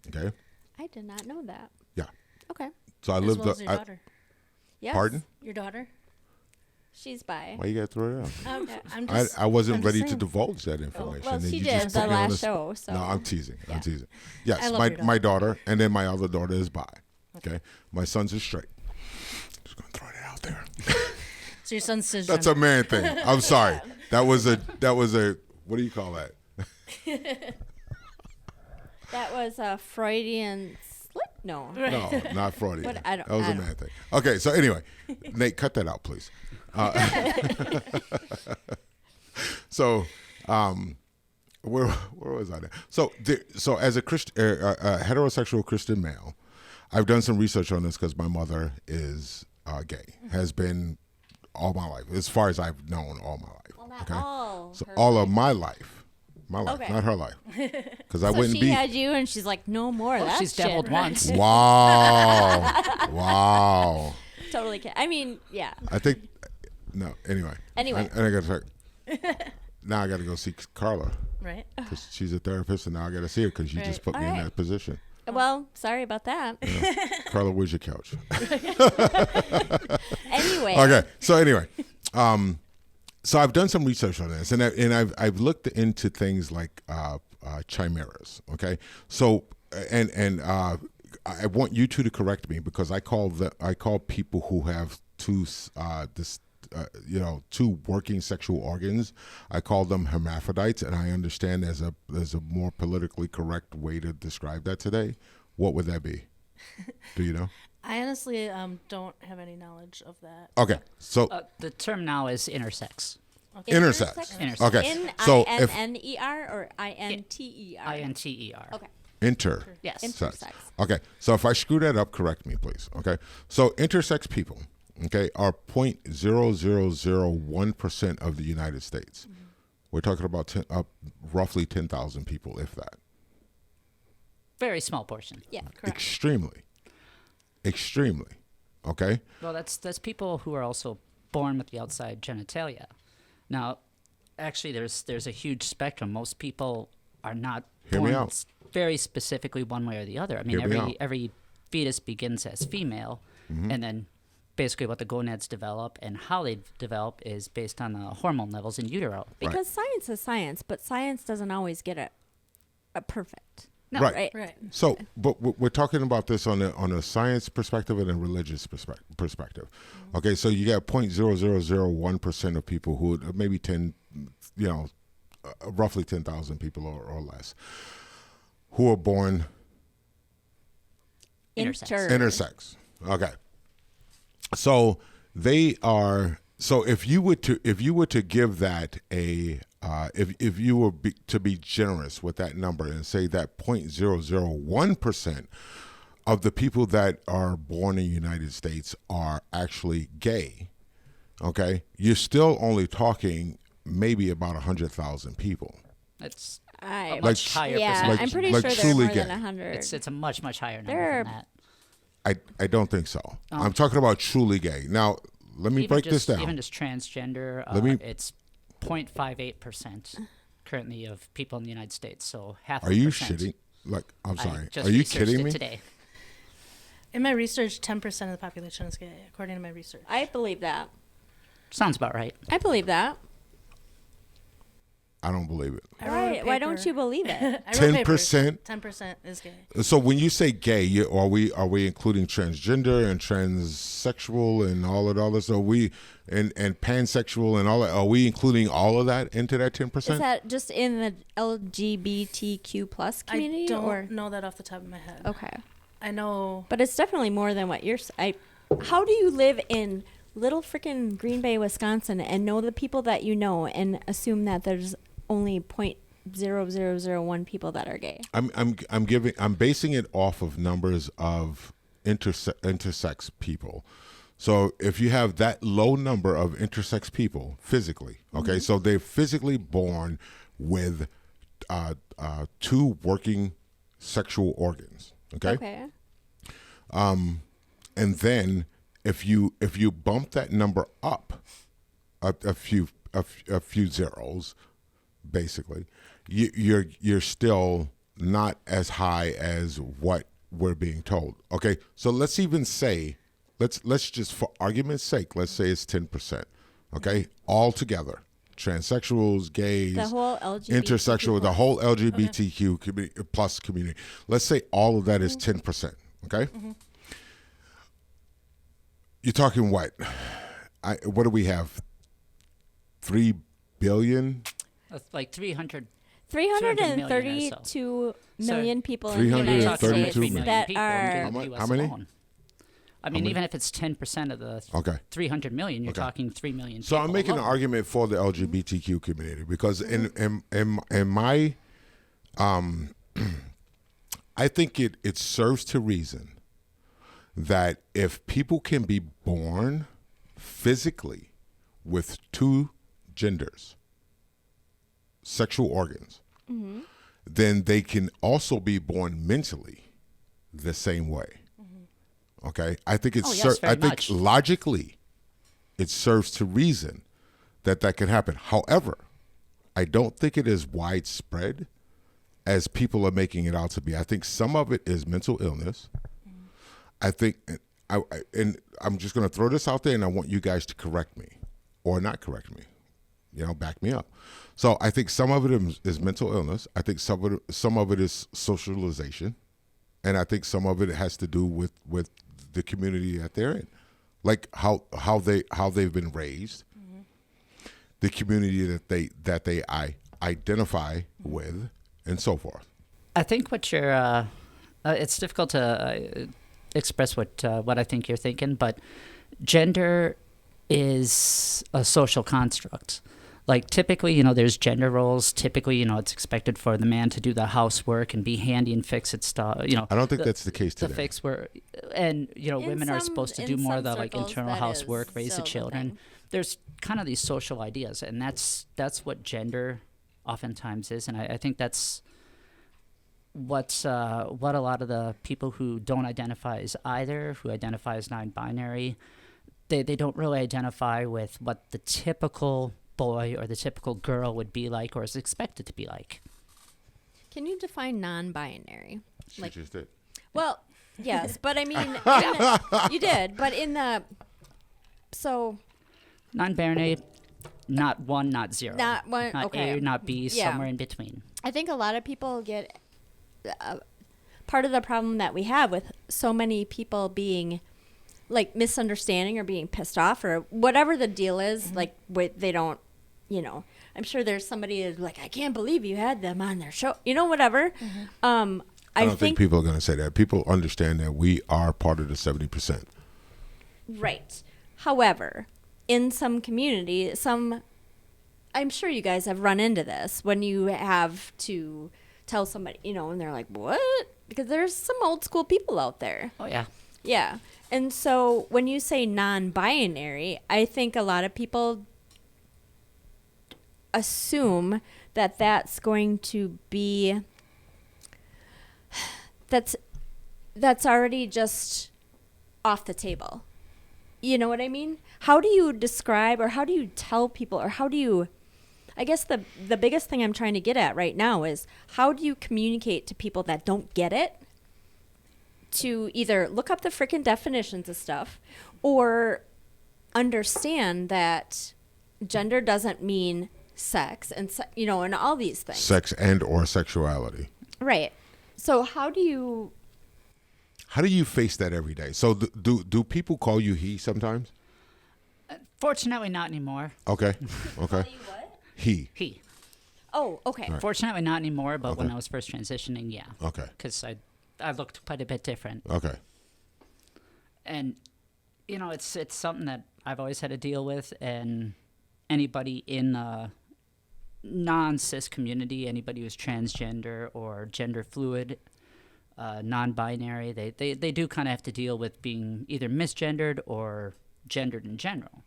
Okay, I did not know that. yeah. Okay. So I As lived. well as your daughter. Yes. Pardon? Your daughter? She's bi. Why you gotta throw it out? I'm just, I wasn't I'm just ready to saying. divulge that information. well, and she you did just the put me on last the sp- show, so- No, I'm teasing. Yeah. I'm teasing. Yes, I love my your my daughter, and then my other daughter is bi. Okay, my sons are straight. Just gonna throw that out there. So your son's cisgender. That's a man thing. I'm sorry. That was a. What do you call that? That was a Freudian slip. No. No, not Freudian. But I don't- that was I a don't- man thing. Okay, so anyway, Nate, cut that out, please. So, where was I? There? So as a heterosexual Christian male, I've done some research on this because my mother is gay, has been all my life, as far as I've known all my life. Well, not all. So her all of my life, Okay. not her life, because I So wouldn't she be. had you, and she's like, no more. Well, That's she's dabbled shit. once. Wow, wow. Totally. I mean, yeah. I think no. Anyway. Anyway. I got to check. Now I got to go see Carla Right? because she's a therapist, and now I got to see her because you just Right. put me in Alright. that position. Well, sorry about that. Carla, where's your couch? Anyway. Okay. So anyway, so I've done some research on this, and I've looked into things like chimeras. Okay. So and I want you two to correct me because I call people who have two working sexual organs. I call them hermaphrodites, and I understand there's a more politically correct way to describe that today. What would that be? Do you know? I honestly don't have any knowledge of that. Okay, so The term now is intersex. intersex. Intersex. Okay, so if N-I-N-N-E-R or I-N-T-E-R? I-N-T-E-R. Okay. inter. Yes. Intersex. Okay, so if I screw that up, correct me, please. Okay, so intersex people, okay, are 0.0001% of the United States. We're talking about roughly 10,000 people, if that. Very small portion. Yeah. Correct. Extremely. Okay. Well, that's people who are also born with the outside genitalia. Now, actually, there's a huge spectrum. Most people are not Hear me born out. very specifically one way or the other. I mean, Hear me out. every fetus begins as female, Mm-hmm. and then basically what the gonads develop and how they develop is based on the hormone levels in utero. Because science is science, but science doesn't always get it perfect. No, Right. Right. So, but we're talking about this on a science perspective and a religious perspective. Okay, so you got 0.0001% of people who maybe roughly 10,000 people or less who are born Intersex. intersex. Okay, so they are. So if you were to give that a if you were to be generous with that number and say that 0.001% of the people that are born in the United States are actually gay, okay, you're still only talking maybe about 100,000 people. It's I- a much higher Yeah, percentage. I'm pretty like sure there are truly more than gay. 100. It's a much higher number There than are- that. I don't think so. I'm talking about truly gay. Now, let me break this down. Even just transgender, it's 0.58% currently of people in the United States. So half. Are a you percent. shitting? Like, I'm I sorry. just Are you researched kidding it me? Today. In my research, 10% of the population is gay, according to my research. I believe that. Sounds about right. I believe that. I don't believe it. Why don't you believe it? 10%? 10% is gay. So when you say gay, are we including transgender and transsexual and all of this? Are we and pansexual and all that? Are we including all of that into that 10%? Is that just in the LGBTQ plus community? I don't or? know that off the top of my head. Okay. I know. But it's definitely more than what you're. How do you live in little freaking Green Bay, Wisconsin, and know the people that you know, and assume that there's only 0.0001 people that are gay? I'm basing it off of numbers of intersex people. So if you have that low number of intersex people physically, okay, so they're physically born with two working sexual organs, okay. And then if you bump that number up a few zeros, basically, you're still not as high as what we're being told. Okay, so let's even say, let's just for argument's sake, let's say it's 10%. Okay, all together, transsexuals, gays, The whole LGBTQ intersexual, the whole LGBTQ plus community. Let's say all of that is 10%. Okay. You're talking what? What do we have? 3 billion? That's like 300. 332 million people in the United 332 States million that people are. in the US How many? alone. I mean, even if it's 10% of the 300 million, you're talking 3 million. So I'm making an argument for the LGBTQ community because in my I think it serves to reason that if people can be born physically with two genders, sexual organs, then they can also be born mentally the same way. Okay, I think much. Logically, it serves to reason that can happen. However, I don't think it is widespread as people are making it out to be. I think some of it is mental illness. I think, and I'm just going to throw this out there, and I want you guys to correct me or not correct me. Back me up. So I think some of it is mental illness. I think some of it is socialization, and I think some of it has to do with the community that they're in, like how they've been raised, the community that they identify with, and so forth. I think what you're, it's difficult to express what I think you're thinking, but gender is a social construct. Like typically, there's gender roles. Typically, it's expected for the man to do the housework and be handy and fix it stuff. I don't think that's the case today. The fix where, and women are supposed to do more of the like internal housework, raise the children. There's kind of these social ideas, and that's what gender oftentimes is, and I think that's what a lot of the people who don't identify as either, who identify as non-binary, they don't really identify with what the typical boy or the typical girl would be like or is expected to be like. Can you define non-binary? She just did. Well, yes, but I mean, you did, but non-binary, not one, not zero, not one, not okay. A, not B, somewhere in between. I think a lot of people get part of the problem that we have with so many people being like misunderstanding or being pissed off or whatever the deal is, like they don't, I'm sure there's somebody who's like, I can't believe you had them on their show, whatever. I don't think people are going to say that. People understand that we are part of the 70%. Right. However, in some community, I'm sure you guys have run into this when you have to tell somebody, and they're like, what? Because there's some old school people out there. Oh, yeah. Yeah. And so when you say non-binary, I think a lot of people assume that that's going to be that's already just off the table. You know what I mean? How do you describe or how do you tell people or how do you I guess the biggest thing I'm trying to get at right now is how do you communicate to people that don't get it to either look up the freaking definitions of stuff or understand that gender doesn't mean sex and and all these things. Sex and or sexuality. Right. So how do you face that every day? So do people call you he sometimes? Fortunately, not anymore. Okay. Okay. He. He. Oh, okay. Fortunately, not anymore. But when Okay. I was first transitioning, yeah. Okay. Because I looked quite a bit different. Okay. And it's something that I've always had to deal with, and anybody in the non-cis community, anybody who's transgender or gender fluid, non-binary, they do kind of have to deal with being either misgendered or gendered in general,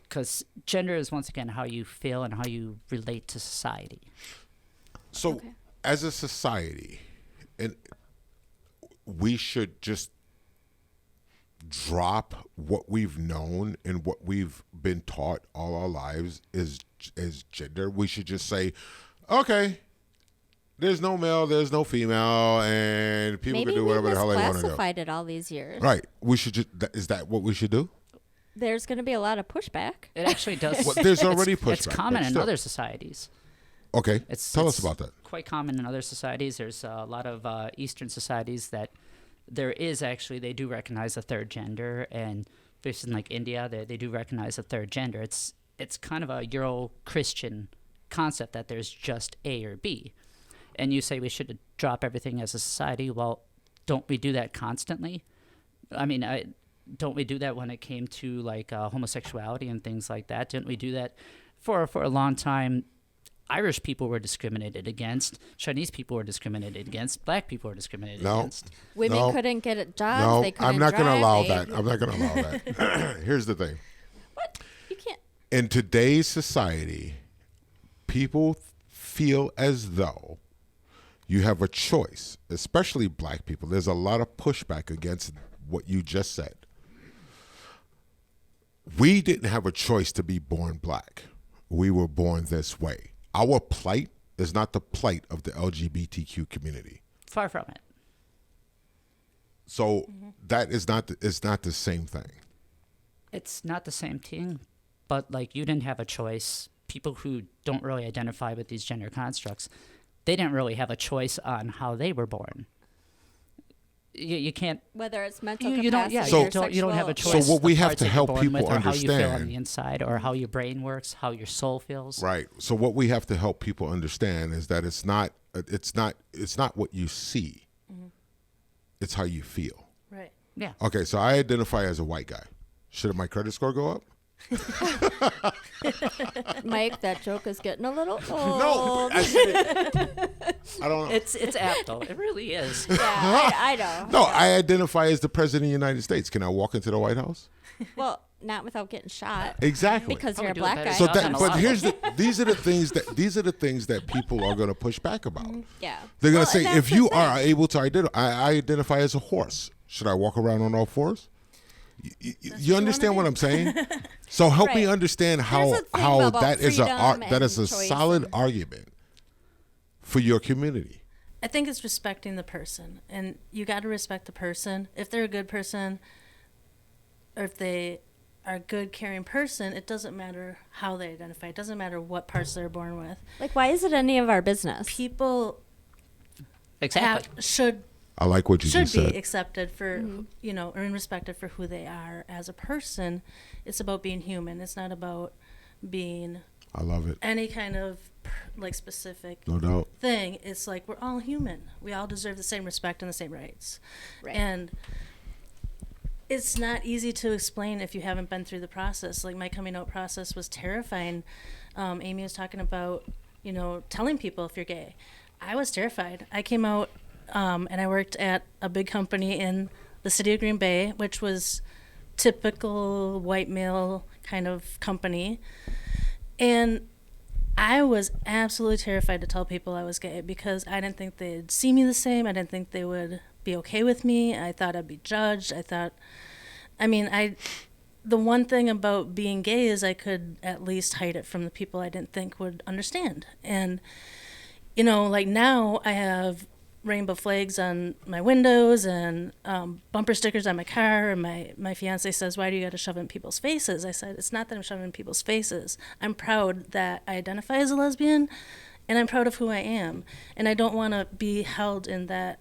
because gender is once again how you feel and how you relate to society. So as a society, and we should just drop what we've known and what we've been taught all our lives is gender. We should just say, okay, there's no male, there's no female, and people can do whatever the hell they want to do. Maybe we misclassified it all these years. Right. We should just, is that what we should do? There's going to be a lot of pushback. It actually does. Well, there's already pushback. It's common but in still. other societies. Okay. Tell us It's about that. Quite common in other societies. There's a lot of Eastern societies that there is actually, they do recognize a third gender, and places like India, they do recognize a third gender. It's kind of a Euro-Christian concept that there's just A or B. And you say we should drop everything as a society. Well, don't we do that constantly? I mean, don't we do that when it came to like homosexuality and things like that? Didn't we do that for a long time? Irish people were discriminated against. Chinese people were discriminated against. Black people were discriminated against. Women couldn't get jobs. No, They couldn't I'm not going to drive, allow they- that. I'm not going to allow that. Here's the thing. What? You can't. In today's society, people feel as though you have a choice, especially black people. There's a lot of pushback against what you just said. We didn't have a choice to be born black. We were born this way. Our plight is not the plight of the LGBTQ community. Far from it. So that is not it's not the same thing. It's not the same thing, but like you didn't have a choice. People who don't really identify with these gender constructs, they didn't really have a choice on how they were born. You can't. Whether it's mental You don't. capacity Yeah. or You don't have a sexual- choice. So what we the have parts to that you're help born people with, or how you feel on understand- the inside, or how your brain works, how your soul feels. Right. So what we have to help people understand is that it's not what you see. It's how you feel. Right. Yeah. Okay, so I identify as a white guy. Should my credit score go up? Mike, that joke is getting a little old. No, I said it. I don't know. It's apt though. It really is. Yeah, I know. No, I identify as the president of the United States. Can I walk into the White House? Well, not without getting shot. Exactly. Because I you're a would do it black better. guy. So I've that, done a but lot. these are the things that people are going to push back about. Yeah. They're going Well, to say, and that's if the you thing. are able to I identify as a horse. Should I walk around on all fours? You understand what I'm saying? So help me Right. understand Here's the thing how about that is freedom that is a and choice solid and- argument for your community. I think it's respecting the person, and you got to respect the person. If they're a good person, or if they are a good, caring person, it doesn't matter how they identify. It doesn't matter what parts they're born with. Like, why is it any of our business? People Exactly. should I like what you just be said. accepted for or respected for who they are as a person. It's about being human. It's not about being I love it. any kind of like specific No doubt. thing. It's like we're all human. We all deserve the same respect and the same rights. Right. And it's not easy to explain if you haven't been through the process. Like my coming out process was terrifying. Amy was talking about, telling people if you're gay. I was terrified. I came out and I worked at a big company in the city of Green Bay, which was typical white male kind of company. And I was absolutely terrified to tell people I was gay because I didn't think they'd see me the same. I didn't think they would be okay with me. I thought I'd be judged. The one thing about being gay is I could at least hide it from the people I didn't think would understand. And, like now I have rainbow flags on my windows and bumper stickers on my car. And my fiance says, "Why do you got to shove it in people's faces?" I said, "It's not that I'm shoving it in people's faces. I'm proud that I identify as a lesbian, and I'm proud of who I am. And I don't want to be held in that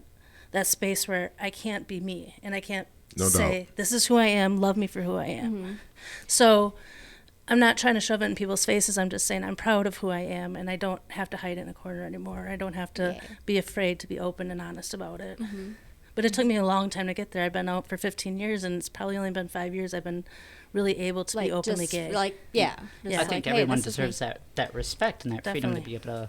space where I can't be me and I can't say, this is who I am, love me for who I am." Mm-hmm. So I'm not trying to shove it in people's faces. I'm just saying I'm proud of who I am, and I don't have to hide it in a corner anymore. I don't have to be afraid to be open and honest about it. Mm-hmm. But it took me a long time to get there. I've been out for 15 years, and it's probably only been 5 years I've been really able to be openly gay. I think everyone deserves that respect and that freedom to be able to,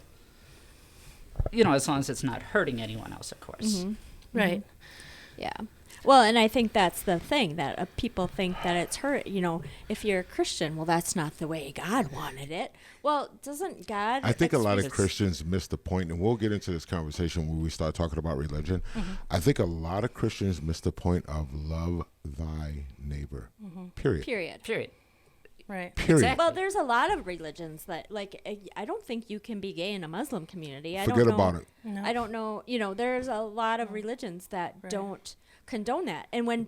you know, as long as it's not hurting anyone else, of course. Mm-hmm. Right. Yeah. Well, and I think that's the thing, that people think that it's hurt. You know, if you're a Christian, well, that's not the way God wanted it. Well, doesn't God... I think a lot of Christians miss the point, and we'll get into this conversation when we start talking about religion. Mm-hmm. I think a lot of Christians miss the point of love thy neighbor, period. Right. Period. Exactly. Well, there's a lot of religions that, like, I don't think you can be gay in a Muslim community. Forget about it. No. I don't know. You know, there's a lot of religions that don't condone that. And when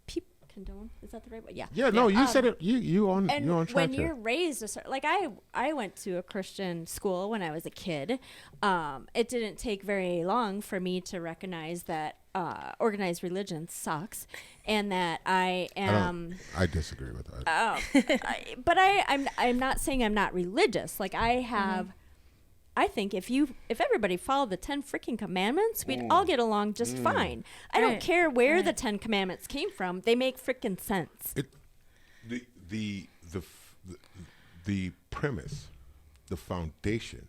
people condone, is that the right word? Yeah. Yeah, no, you said it. You're on track when here. you're raised a certain, like I went to a Christian school when I was a kid. It didn't take very long for me to recognize that organized religion sucks, and that I am. I disagree with that. But I'm not saying I'm not religious. Like I have. I think if everybody followed the 10 freaking commandments, we'd all get along just fine. I don't care where the 10 commandments came from; they make freaking sense. The premise, the foundation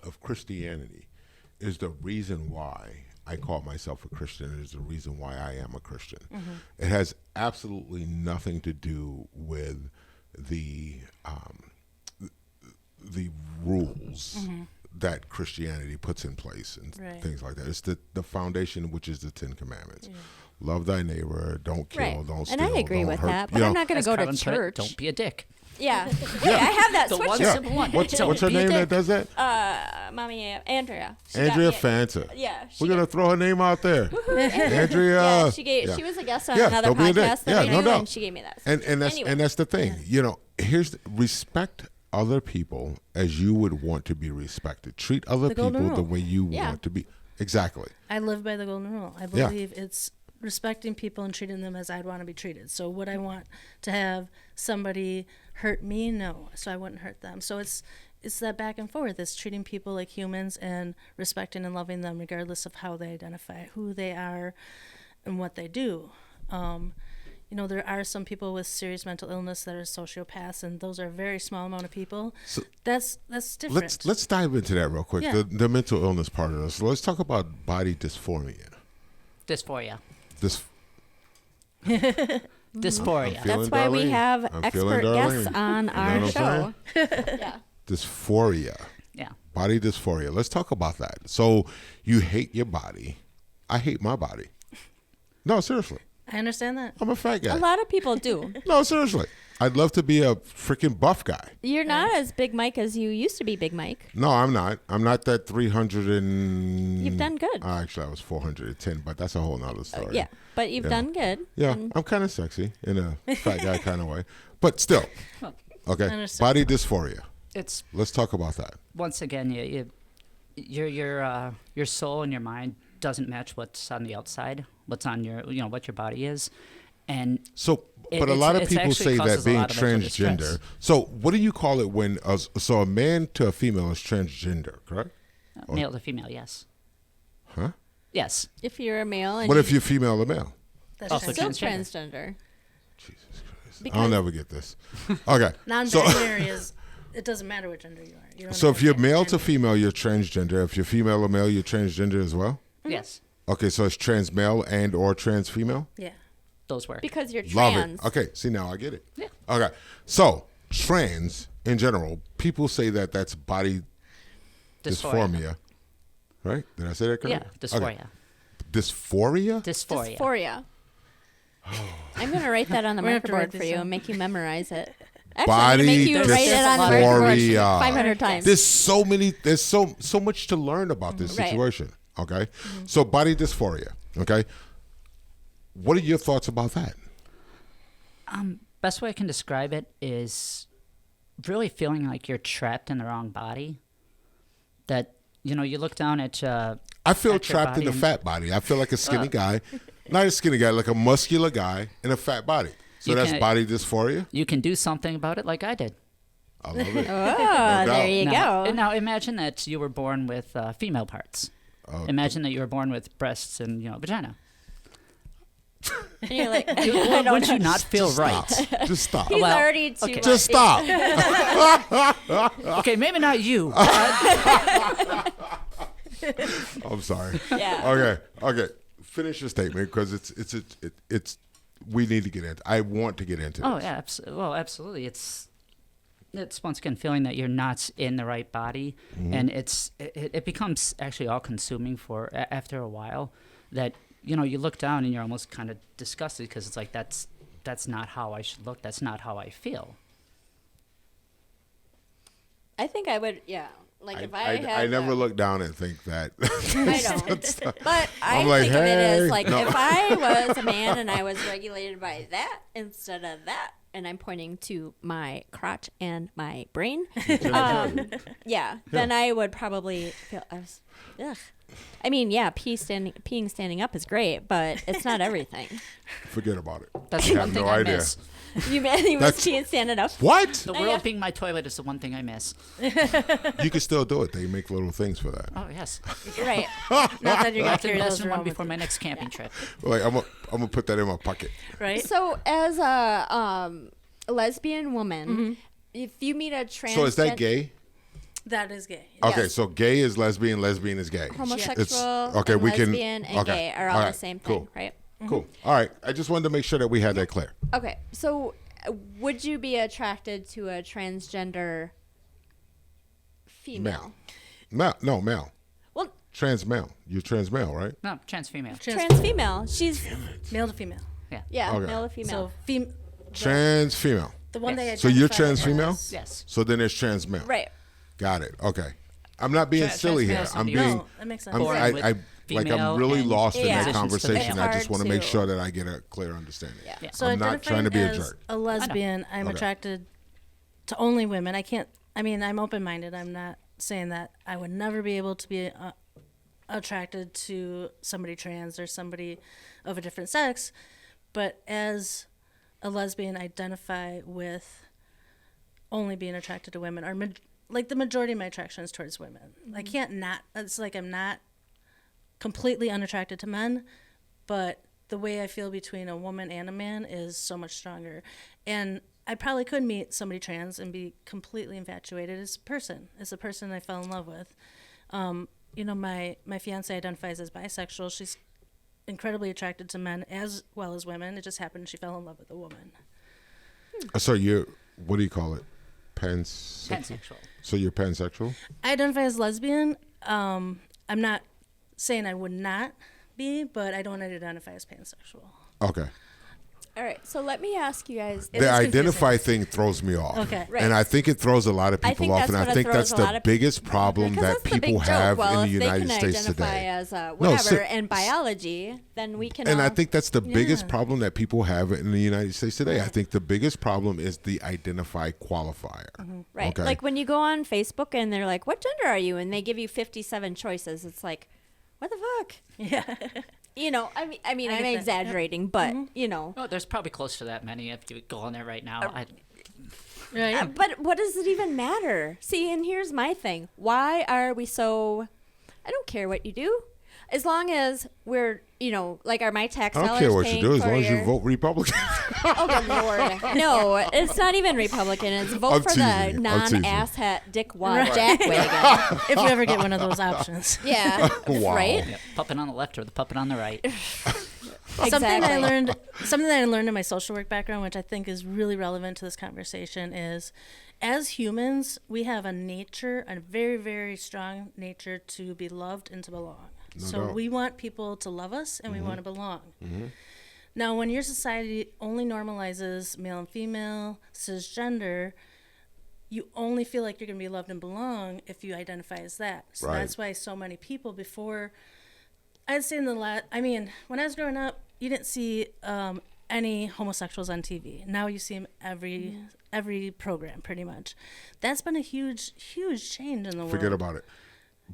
of Christianity is the reason why I call myself a Christian. It is the reason why I am a Christian. Mm-hmm. It has absolutely nothing to do with the rules that Christianity puts in place and things like that. It's the foundation, which is the 10 Commandments. Yeah. Love thy neighbor, don't kill, don't steal, and I agree with hurt, that, but I'm not going to go to church. Don't be a dick. Yeah. Hey, I have that The switch. one simple one. What's her name that does that? Mommy, Andrea. Andrea Fanta. Yeah. We're going to throw her name out there. Andrea. Yeah, she was a guest on another podcast that I knew, and she gave me that. And that's the thing. You know, respect other people as you would want to be respected. Treat other people the way you want to be. Exactly. I live by the golden rule. I believe it's respecting people and treating them as I'd want to be treated. So would I want to have somebody hurt me? No. So I wouldn't hurt them. So it's that back and forth. It's treating people like humans and respecting and loving them regardless of how they identify, who they are, and what they do. You know, there are some people with serious mental illness that are sociopaths, and those are a very small amount of people. So that's different. Let's dive into that real quick. Yeah. The mental illness part of this. So let's talk about body dysphoria. Dysphoria. Dysphoria. That's why we have expert guests on our show. Yeah. Dysphoria. Yeah. Body dysphoria. Let's talk about that. So you hate your body. I hate my body. No, seriously. I understand that. I'm a fat guy. A lot of people do. No, seriously. I'd love to be a freaking buff guy. You're not as Big Mike as you used to be, Big Mike. No, I'm not. I'm not that 300 and... You've done good. Actually, I was 410, but that's a whole nother story. Yeah, but you've done good. Yeah, I'm kind of sexy in a fat guy kind of way. But still. Okay, body dysphoria. Let's talk about that. Once again, your soul and your mind doesn't match what's on the outside, what's on your, what your body is. And so, but a lot of people say that being transgender. So, what do you call it when a man to a female is transgender, correct? Male to female, yes. Huh? Yes. If you're a male, and what if you're female or male? That's also still transgender. Jesus Christ! Because I'll never get this. Okay. Non-binary is. It doesn't matter what gender you are. You don't so, if you're male to female, you're transgender. If you're female or male, you're transgender as well. Mm-hmm. Yes. Okay, so it's trans male and or trans female. Yeah. Those work. Because you're Love trans. it. Okay, see, now I get it. Yeah. Okay, so trans in general, people say that that's body dysphormia. Right? Did I say that correctly? Yeah, dysphoria. Okay. Dysphoria? Dysphoria. I'm going to write that on the marker board for you and make you memorize it. Actually, Body make you write it on the marker board 500 times. There's so much to learn about this situation. Okay, so body dysphoria. Okay, what are your thoughts about that? Best way I can describe it is really feeling like you're trapped in the wrong body. That, you know, you look down at I feel at your trapped in body a and- fat body. I feel like a skinny guy, not a skinny guy, like a muscular guy in a fat body. So You that's can't- body dysphoria. you can do something about it like I did. I love it. Oh, there you Now, go. now imagine that you were born with female parts. Imagine that you were born with breasts and, you know, vagina. And you're like, I don't Would know. you not feel right? Just stop. He's Well, already too okay. much. Just stop. Okay, maybe not you. I'm sorry. Yeah. Okay. Finish your statement because it's. We need to get into. I want to get into. Oh this. yeah, well, absolutely. It's once again feeling that you're not in the right body, and it becomes actually all consuming for after a while. That, you know, you look down and you're almost kind of disgusted because it's like that's not how I should look. That's not how I feel. I think I would, yeah. Like if I had I never look down and think that. I don't. But I I'm like, think of it hey. as like No. if I was a man and I was regulated by that instead of that, and I'm pointing to my crotch and my brain, then I would probably feel. Ugh. I mean, yeah, peeing standing up is great, but it's not everything. Forget about it. That's You the have one thing no I idea. miss. You was peeing standing up. What? The yeah. world being my toilet is the one thing I miss. You can still do it. They make little things for that. Oh yes, Right. Not that you're I gonna have to carry invest those in one around before with my next camping trip. Like I'm gonna put that in my pocket. you, right? So as a lesbian woman, if you meet a trans, So is that gay? That is gay. Okay, Yes. so gay is lesbian, lesbian is gay. homosexual, okay, and we can- lesbian, and okay. gay are all All the right, same cool. thing, right? Cool. All right. I just wanted to make sure that we had that clear. Okay, so would you be attracted to a transgender female? Male. Well, Trans male. You're trans male, right? No, trans female. trans female. She's Male to female. yeah, Okay. male to female. So Trans female. the one they So you're identify trans female? as- Yes. So then there's trans male. Right. Got it. Okay. I'm not being Trans silly male here. is I'm somebody being. No, that makes sense. I'm, Born I, with I like I'm female really and lost in that transitions to conversation. male. I just want to Hard make to- sure that I get a clear understanding. Yeah. So I'm not trying to be a identifying as jerk. a lesbian, I'm Okay. attracted to only women. I'm open-minded. I'm not saying that I would never be able to be attracted to somebody trans or somebody of a different sex, but as a lesbian, identify with only being attracted to women, or like the majority of my attraction is towards women. I can't not. It's like I'm not completely unattracted to men, but the way I feel between a woman and a man is so much stronger. And I probably could meet somebody trans and be completely infatuated as a person I fell in love with. You know, my fiance identifies as bisexual. She's incredibly attracted to men as well as women. It just happened she fell in love with a woman. So you're, what do you call it? Pansexual? Pansexual. So you're pansexual? I identify as lesbian. I'm not saying I would not be, but I don't identify as pansexual. Okay. All right. So let me ask you guys. It The is identify thing throws me off. Okay. Right. And I think it throws a lot of I people think off. that's And I what think throws that's a lot the of- biggest problem Because that that's the big people joke. have Well, in the if United they can States identify today. as No, whatever so- in biology, then we can. And I all- think that's the biggest Yeah. problem that people have in the United States today. I think the biggest problem is the identify qualifier. right. Okay. Like when you go on Facebook and they're like, "What gender are you?" and they give you 57 choices. It's like, what the fuck? Yeah. You know, I mean, I'm get that. exaggerating, but you know. Oh, there's probably close to that many if you go on there right now. Right. But what does it even matter? See, and here's my thing. Why are we so... I don't care what you do. As long as we're, you know, like are my tax I dollars don't care what you paying do as for long as you your- vote Republican. Oh, good Lord. No, it's not even Republican. It's vote I'm for teasing the you. I'm teasing you. non-asshat dickwad jackwagon. If you ever get one of those options. Yeah. Wow. Right? Yeah, puppet on the left or the puppet on the right. Something I Exactly. learned in my social work background, which I think is really relevant to this conversation, is as humans, we have a very, very strong nature to be loved and to belong. So doubt. we want people to love us and we want to belong. Now, when your society only normalizes male and female, cisgender, you only feel like you're going to be loved and belong if you identify as that. So Right. that's why so many people, before I'd say when I was growing up, you didn't see any homosexuals on TV. Now you see them every program, pretty much. That's been a huge change in the world. Forget about it.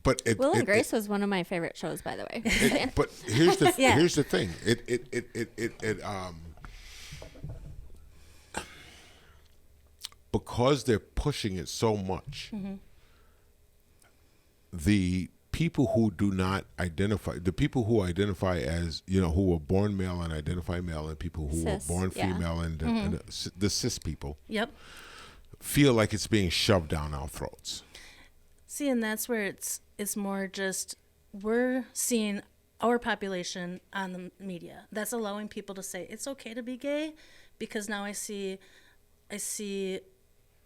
But Will and Grace was one of my favorite shows, by the way. but here's the Yeah. here's the thing. Because they're pushing it so much, the people who do not identify, the people who identify as, who were born male and identify male, and people who Cis, were born yeah. female and the cis people Yep. feel like it's being shoved down our throats. See, and that's where it's more just we're seeing our population on the media. That's allowing people to say it's okay to be gay, because now I see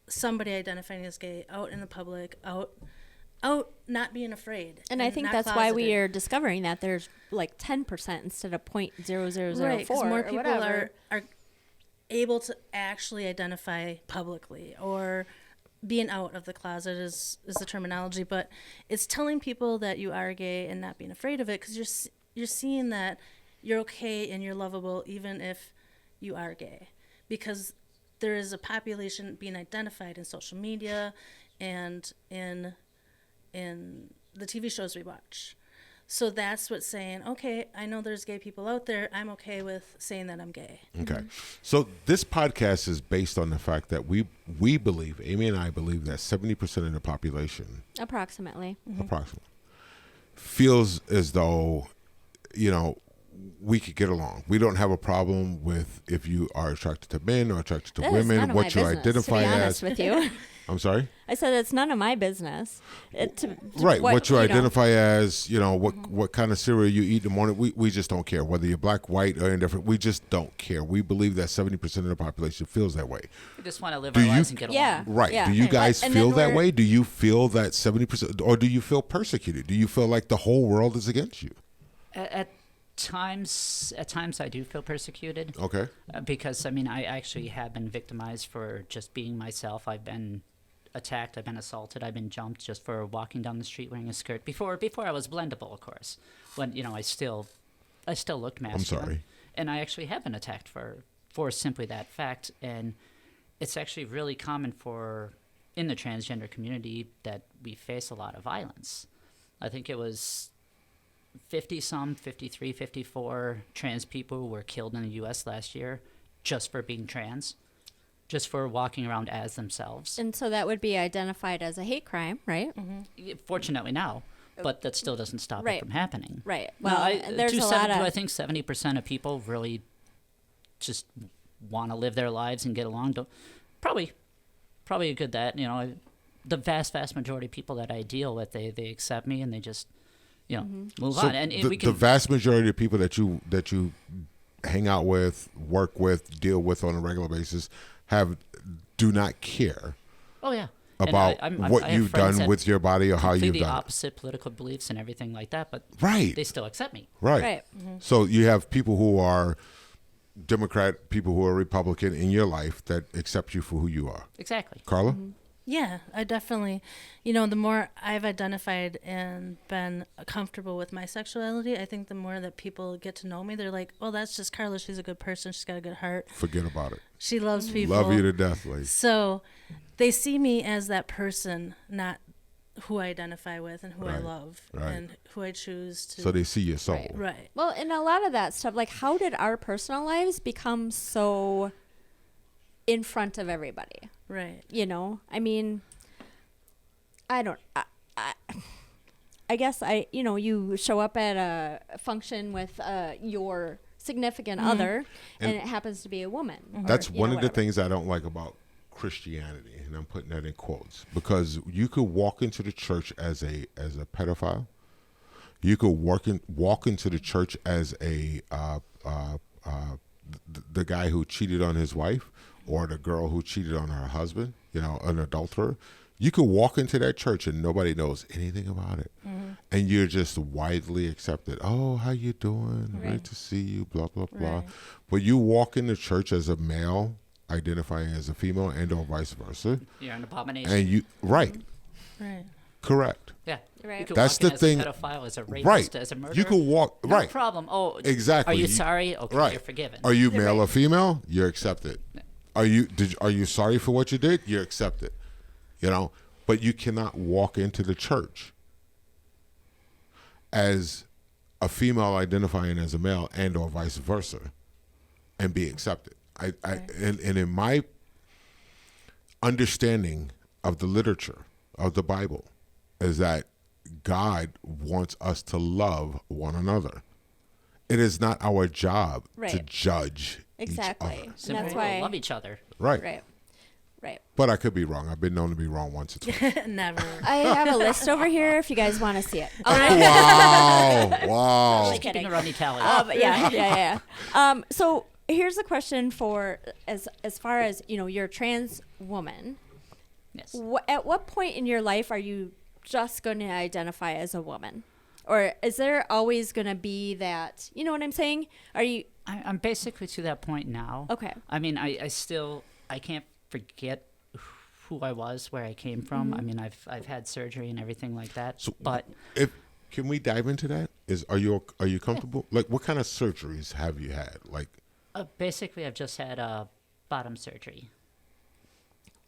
somebody identifying as gay out in the public, out not being afraid. And I think not that's why we closeted. are discovering that there's like 10% instead of 0.0004 Right, because more or people whatever. are able to actually identify publicly, or being out of the closet is the terminology, but it's telling people that you are gay and not being afraid of it, because you're seeing that you're okay and you're lovable even if you are gay, because there is a population being identified in social media and in the TV shows we watch. So that's what's saying, okay, I know there's gay people out there. I'm okay with saying that I'm gay. Okay. So this podcast is based on the fact that we believe, Amy and I believe, that 70% of the population, Approximately. approximately, feels as though, we could get along. We don't have a problem with if you are attracted to men or attracted to That is none women, of what my you business, identify to be as. honest with you. I'm sorry? I said it's none of my business. Right. What you know. identify as, what kind of cereal you eat in the morning, we just don't care. Whether you're black, white, or indifferent, we just don't care. We believe that 70% of the population feels that way. We just want to live Do our you- lives and get along. Yeah. Right. Yeah. Do you guys And feel then that we're- way? Do you feel that 70%, or do you feel persecuted? Do you feel like the whole world is against you? At times I do feel persecuted. Okay. Because I actually have been victimized for just being myself. I've been attacked, I've been assaulted, I've been jumped just for walking down the street wearing a skirt. Before I was blendable, of course. When I still looked masculine. I'm sorry. And I actually have been attacked for simply that fact. And it's actually really common in the transgender community that we face a lot of violence. I think it was 53, 54 trans people who were killed in the U.S. last year just for being trans, just for walking around as themselves. And so that would be identified as a hate crime, right? Fortunately now, but that still doesn't stop Right. it from happening. Right. Well, Well, there's a lot of... I think 70% of people really just want to live their lives and get along. Probably a good that, the vast majority of people that I deal with, they accept me and they just, move So on. And the, we can, the vast majority of people that you hang out with, work with, deal with on a regular basis do not care oh yeah. And about I what have you've friends done that with your body or how you've completely done it. opposite political beliefs and everything like that, but Right. they still accept me. Right. Right. So you have people who are Democrat, people who are Republican in your life that accept you for who you are. Exactly. Carla? Yeah, I definitely, the more I've identified and been comfortable with my sexuality, I think the more that people get to know me, they're like, well, that's just Carla. She's a good person. She's got a good heart. Forget about it. She loves people. Love you to death, lady. So they see me as that person, not who I identify with and who I Right, love right. and who I choose to. So they see your soul. Right. Right. Well, and a lot of that stuff, like how did our personal lives become so in front of everybody? Right. I mean, I guess you show up at a function with your significant other and it happens to be a woman. or, That's one of the whatever. things I don't like about Christianity, and I'm putting that in quotes, because you could walk into the church as a pedophile. You could walk into the church as the guy who cheated on his wife, or the girl who cheated on her husband, an adulterer. You could walk into that church and nobody knows anything about it. And you're just widely accepted. Oh, how you doing? Right. Great to see you, blah, blah, blah. Right. But you walk in the church as a male identifying as a female, and or vice versa. You're an abomination. And you, right. Right. Correct. Yeah. Right. You could That's walk in the as thing. a pedophile, as a rapist, Right. as a murderer. You could walk. No right. problem. Oh, Exactly. Are you You- sorry? Okay, Right. you're forgiven. Are you male Right. or female? You're accepted. Are you sorry for what you did? You're accepted. You know, but you cannot walk into the church as a female identifying as a male and or vice versa and be accepted. And in my understanding of the literature of the Bible is that God wants us to love one another. It is not our job to Right. judge Exactly. each other. And Simply that's why. love each other. Right. Right. Right. But I could be wrong. I've been known to be wrong once or twice. Never. I have a list over here if you guys want to see it. Wow. Just Keeping kidding. a running tally. Yeah. So here's a question for as far as you're a trans woman. Yes. At what point in your life are you just going to identify as a woman, or is there always going to be that? You know what I'm saying? Are you I'm basically to that point now. okay? I mean, I still can't forget who I was, where I came from. I mean, I've had surgery and everything like that. So, but can we dive into that? Are you comfortable? Like, what kind of surgeries have you had? Like, basically, I've just had bottom surgery.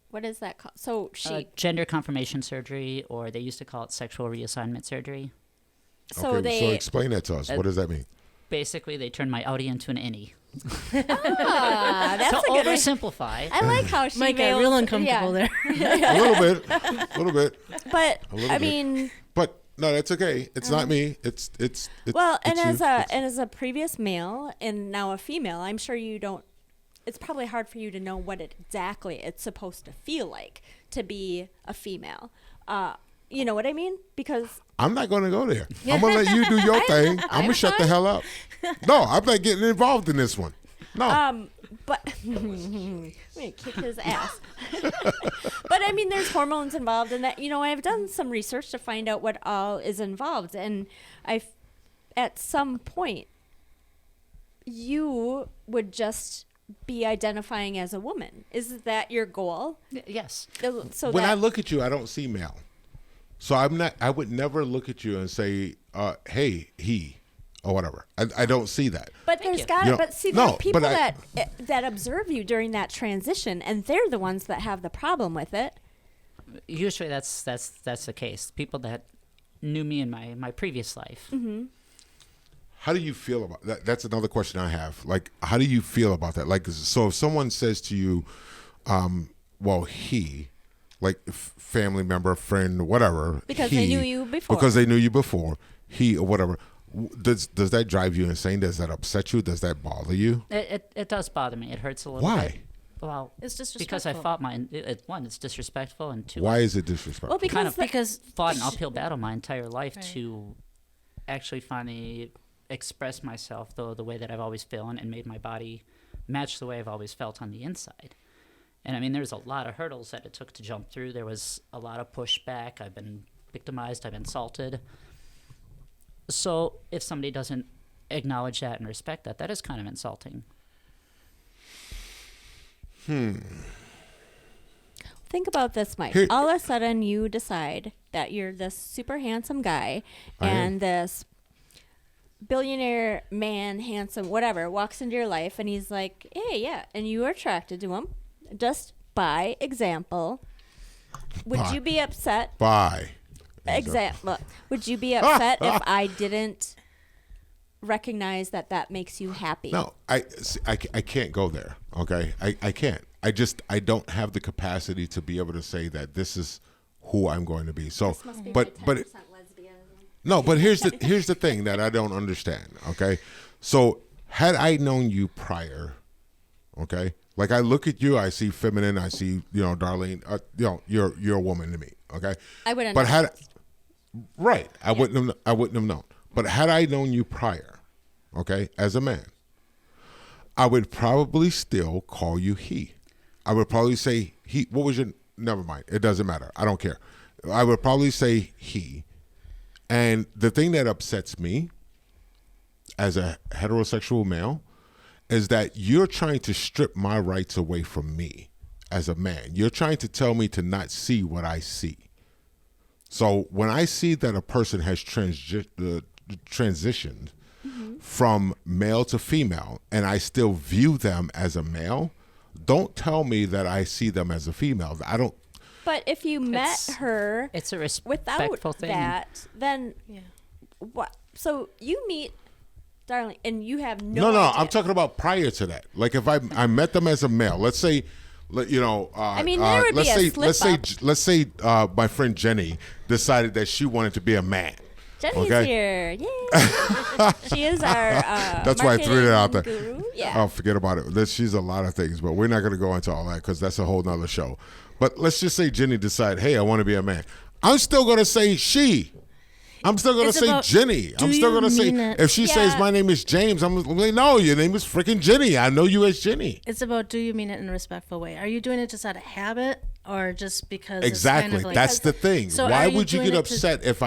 What is that called? So Gender confirmation surgery, or they used to call it sexual reassignment surgery. so okay, so explain that to us. What does that mean? Basically, they turned my outie into an innie. that's To a good way. oversimplify. I like how she Mike got veils- real uncomfortable yeah. there. A little bit. But little I bit. mean, But no, that's okay. It's not me. It's well, and it's you. as a previous male and now a female, I'm sure you don't. It's probably hard for you to know what exactly it's supposed to feel like to be a female. You know what I mean? Because I'm not going to go there. I'm going to let you do your thing. I'm going to shut the hell up. No, I'm not getting involved in this one. No. but I'm gonna kick his ass. But I mean, there's hormones involved in that. I've done some research to find out what all is involved, and at some point, you would just be identifying as a woman. Is that your goal? Yes. So When I look at you, I don't see male. So I would never look at you and say, hey, he, or whatever. I don't see that. But Thank there's you. got, You know, but see, no, there are people but that observe you during that transition, and they're the ones that have the problem with it. Usually, that's the case. People that knew me in my previous life. Mm-hmm. How do you feel about that? That's another question I have. Like, how do you feel about that? Like, so if someone says to you, well, he, like family member, friend, whatever. Because he, they knew you before. Because they knew you before, he or whatever. Does that drive you insane? Does that upset you? Does that bother you? It does bother me. It hurts a little bit. Why? Well, It's because I disrespectful. fought one, it's disrespectful, and two, Why is it disrespectful? Well, because kind of Because fought an uphill battle my entire life Right. to actually finally express myself the way that I've always felt, and made my body match the way I've always felt on the inside. And I mean, there's a lot of hurdles that it took to jump through. There was a lot of pushback. I've been victimized. I've been insulted. So if somebody doesn't acknowledge that and respect that, that is kind of insulting. think about this, Mike. Here- All of a sudden, you decide that you're this super handsome guy, I am. and this billionaire man, handsome, whatever, walks into your life, and he's like, "Hey, yeah," and you are attracted to him. Just by example, would By- you be upset? Bye. Example. Would you be upset if I didn't recognize that makes you happy? No, I can't go there. Okay, I can't. I don't have the capacity to be able to say that this is who I'm going to be. So, but no, but here's the thing that I don't understand. Okay, so had I known you prior, okay, like I look at you, I see feminine, I see Darlene, you're a woman to me. Okay, I wouldn't But know. had right, I wouldn't have known. But had I known you prior, okay, as a man, I would probably still call you he. I would probably say he. What was your? Never mind. It doesn't matter. I don't care. I would probably say he. And the thing that upsets me as a heterosexual male is that you're trying to strip my rights away from me as a man. You're trying to tell me to not see what I see. So when I see that a person has transitioned from male to female, and I still view them as a male, don't tell me that I see them as a female. I don't. But if you met her It's a without respectful thing. that, then what? So you meet Darling, and you have no. No, idea. I'm talking about prior to that. Like if I met them as a male, let's say, you know, I mean, there would be a slip-up. let's say my friend Jenny decided that she wanted to be a man. Jenny's okay? here. Yay. She is our That's why I threw it out there. guru. Yeah. Oh, forget about it. She's a lot of things, but we're not going to go into all that because that's a whole nother show. But let's just say Jenny decided, hey, I want to be a man. I'm still going to say she. I'm still going to say Jenny. I'm still going to say, if she says my name is James, I'm like, no, your name is freaking Jenny. I know you as Jenny. It's about, do you mean it in a respectful way? Are you doing it just out of habit or just because Exactly. it's kind of like, that's the thing. So why are you would you doing get it to- upset if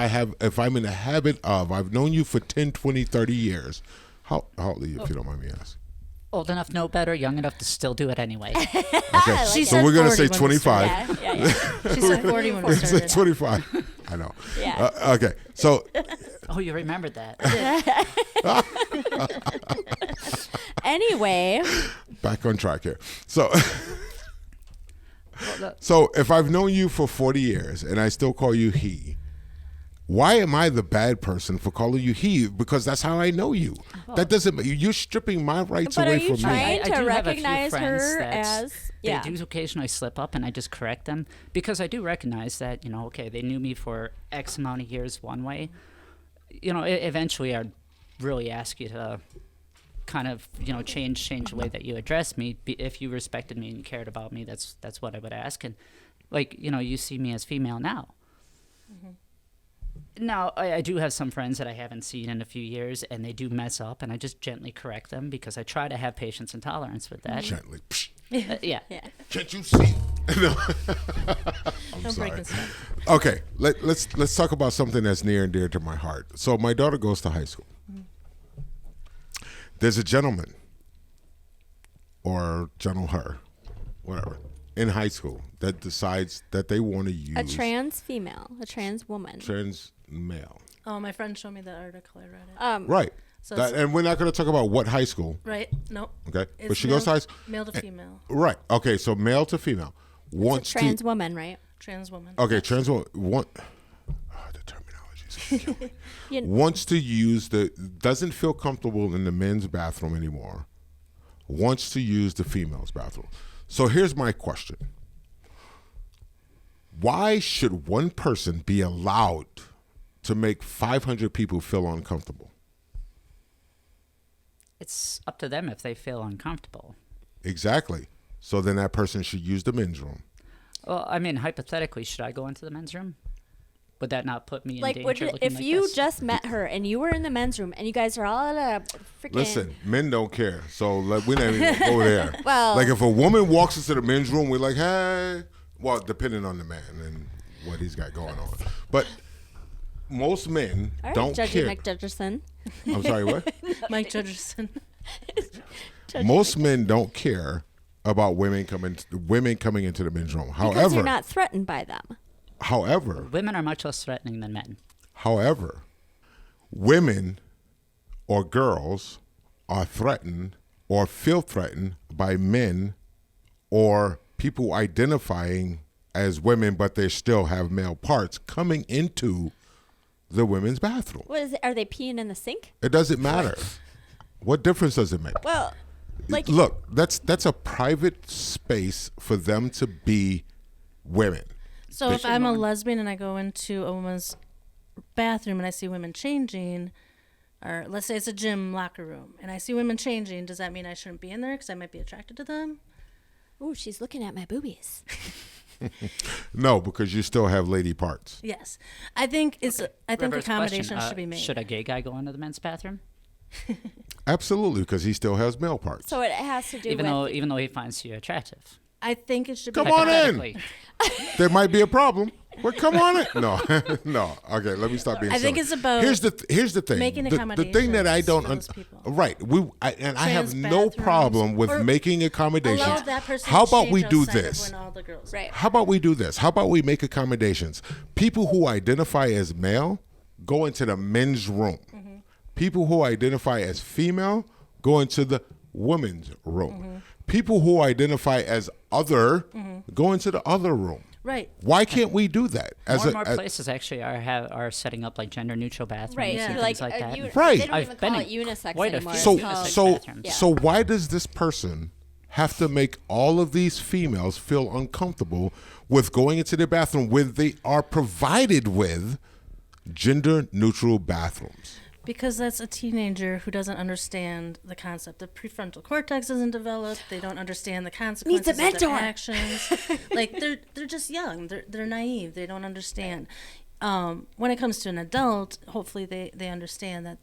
I'm in the habit of, I've known you for 10, 20, 30 years. How old are you, if you don't mind me asking? Old enough, no better. Young enough to still do it anyway. Okay. She So said we're going to 40 say when we 25. Yeah. She said 40 when we We're going to say started. 25. I know. Yeah. Okay. So Oh, you remembered that. Anyway, back on track here. So, so if I've known you for 40 years and I still call you he, why am I the bad person for calling you he? Because that's how I know you. That doesn't. You're stripping my rights but are away you from me. trying I to do have a few recognize friends her that as yeah? They do occasionally slip up, and I just correct them because I do recognize that, you know, okay, they knew me for X amount of years one way. You know, eventually I'd really ask you to kind of, you know, change the way that you address me. If you respected me and you cared about me, that's what I would ask. And like, you know, you see me as female now. Now, I do have some friends that I haven't seen in a few years, and they do mess up, and I just gently correct them because I try to have patience and tolerance with that. Gently. Psh, Yeah. can't you see? No. I'm Don't sorry. break his stuff. Okay, let's talk about something that's near and dear to my heart. So my daughter goes to high school. There's a gentleman, or gentle her, whatever, in high school that decides that they want to use A trans female, a trans woman. trans male. Oh, my friend showed me the article. I read it. Right. So it's- And we're not going to talk about what high school. Right? Nope. Okay. But It's she goes to high school. Male to female. Right. Okay. So male to female wants Trans to. woman, right? Trans woman. Okay. Trans woman the terminology is gonna kill me. You know, Wants to use doesn't feel comfortable in the men's bathroom anymore. Wants to use the female's bathroom. So here's my question. Why should one person be allowed to make 500 people feel uncomfortable? It's up to them if they feel uncomfortable. Exactly. So then that person should use the men's room. Well, I mean, hypothetically, should I go into the men's room? Would that not put me in like, danger? looking if like you this? just met her and you were in the men's room and you guys are all at a freaking Listen, men don't care. So we're not even going to go there. Well- like if a woman walks into the men's room, we're like, hey. Well, depending on the man and what he's got going on. But most men all right, don't Judgy care. McJudgerson. I'm sorry, what? Mike Judgerson. Most men don't care about women coming into the men's room. Because you're not threatened by them. However, Women are much less threatening than men. women or girls are threatened or feel threatened by men or people identifying as women, but they still have male parts coming into the women's bathroom. What is it? Are they peeing in the sink? It doesn't matter. What difference does it make? Well, like Look, that's a private space for them to be women. So if I'm a lesbian and I go into a woman's bathroom and I see women changing, or let's say it's a gym locker room, and I see women changing, does that mean I shouldn't be in there because I might be attracted to them? ooh, she's looking at my boobies. No, because you still have lady parts. Yes. I think I think Reverse accommodations question, should be made. Should a gay guy go into the men's bathroom? Absolutely, because he still has male parts. So it has to do Even with though he finds you attractive. I think it should Come be on in. Hypothetically. There might be a problem. Well, come on it. No, no. Okay, let me stop being I think silly. it's about here's the thing. making The thing that I accommodations don't for those people. right. I have no bathrooms, problem with or making accommodations. Allow that person How to about change we do outside of this? when all the girls Right. How about we do this? How about we make accommodations? People who identify as male go into the men's room. Mm-hmm. People who identify as female go into the women's room. Mm-hmm. People who identify as other go into the other room. Right. Why can't we do that? More and more places actually are setting up like gender neutral bathrooms Right. and Yeah. things like that. Right. They don't I've even been call in it unisex quite a anymore. few It's So called- so bathrooms. Yeah. so why does this person have to make all of these females feel uncomfortable with going into their bathroom when they are provided with gender neutral bathrooms? Because that's a teenager who doesn't understand the concept. The prefrontal cortex isn't developed. They don't understand the consequences of mentor. their actions. Like they're just young. They're naive. They don't understand. When it comes to an adult, hopefully they understand that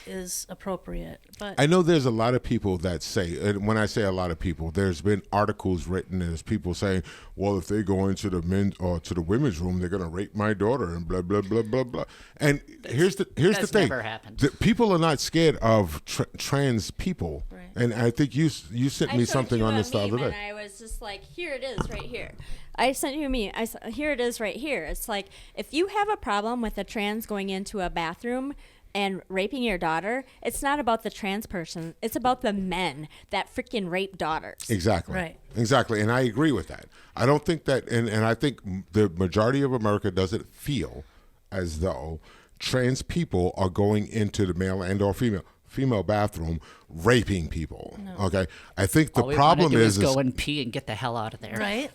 is appropriate. But I know there's a lot of people that say, and when I say a lot of people, there's been articles written, and there's people saying, well, if they go into the men's or to the women's room, they're going to rape my daughter and blah, blah, blah, blah, blah. And here's the that's thing. never happened. People are not scared of trans people. Right. And I think you sent me I showed something you on a this the other meme, and day. I was just like, here it is right here. I sent you a meme. Here it is right here. It's like, if you have a problem with a trans going into a bathroom and raping your daughter, it's not about the trans person. It's about the men that freaking rape daughters. Exactly. Right. Exactly. And I agree with that. I don't think that, and I think the majority of America doesn't feel as though trans people are going into the male and or female bathroom raping people. No. Okay. I think the All we problem want to do is go and pee and get the hell out of there. right.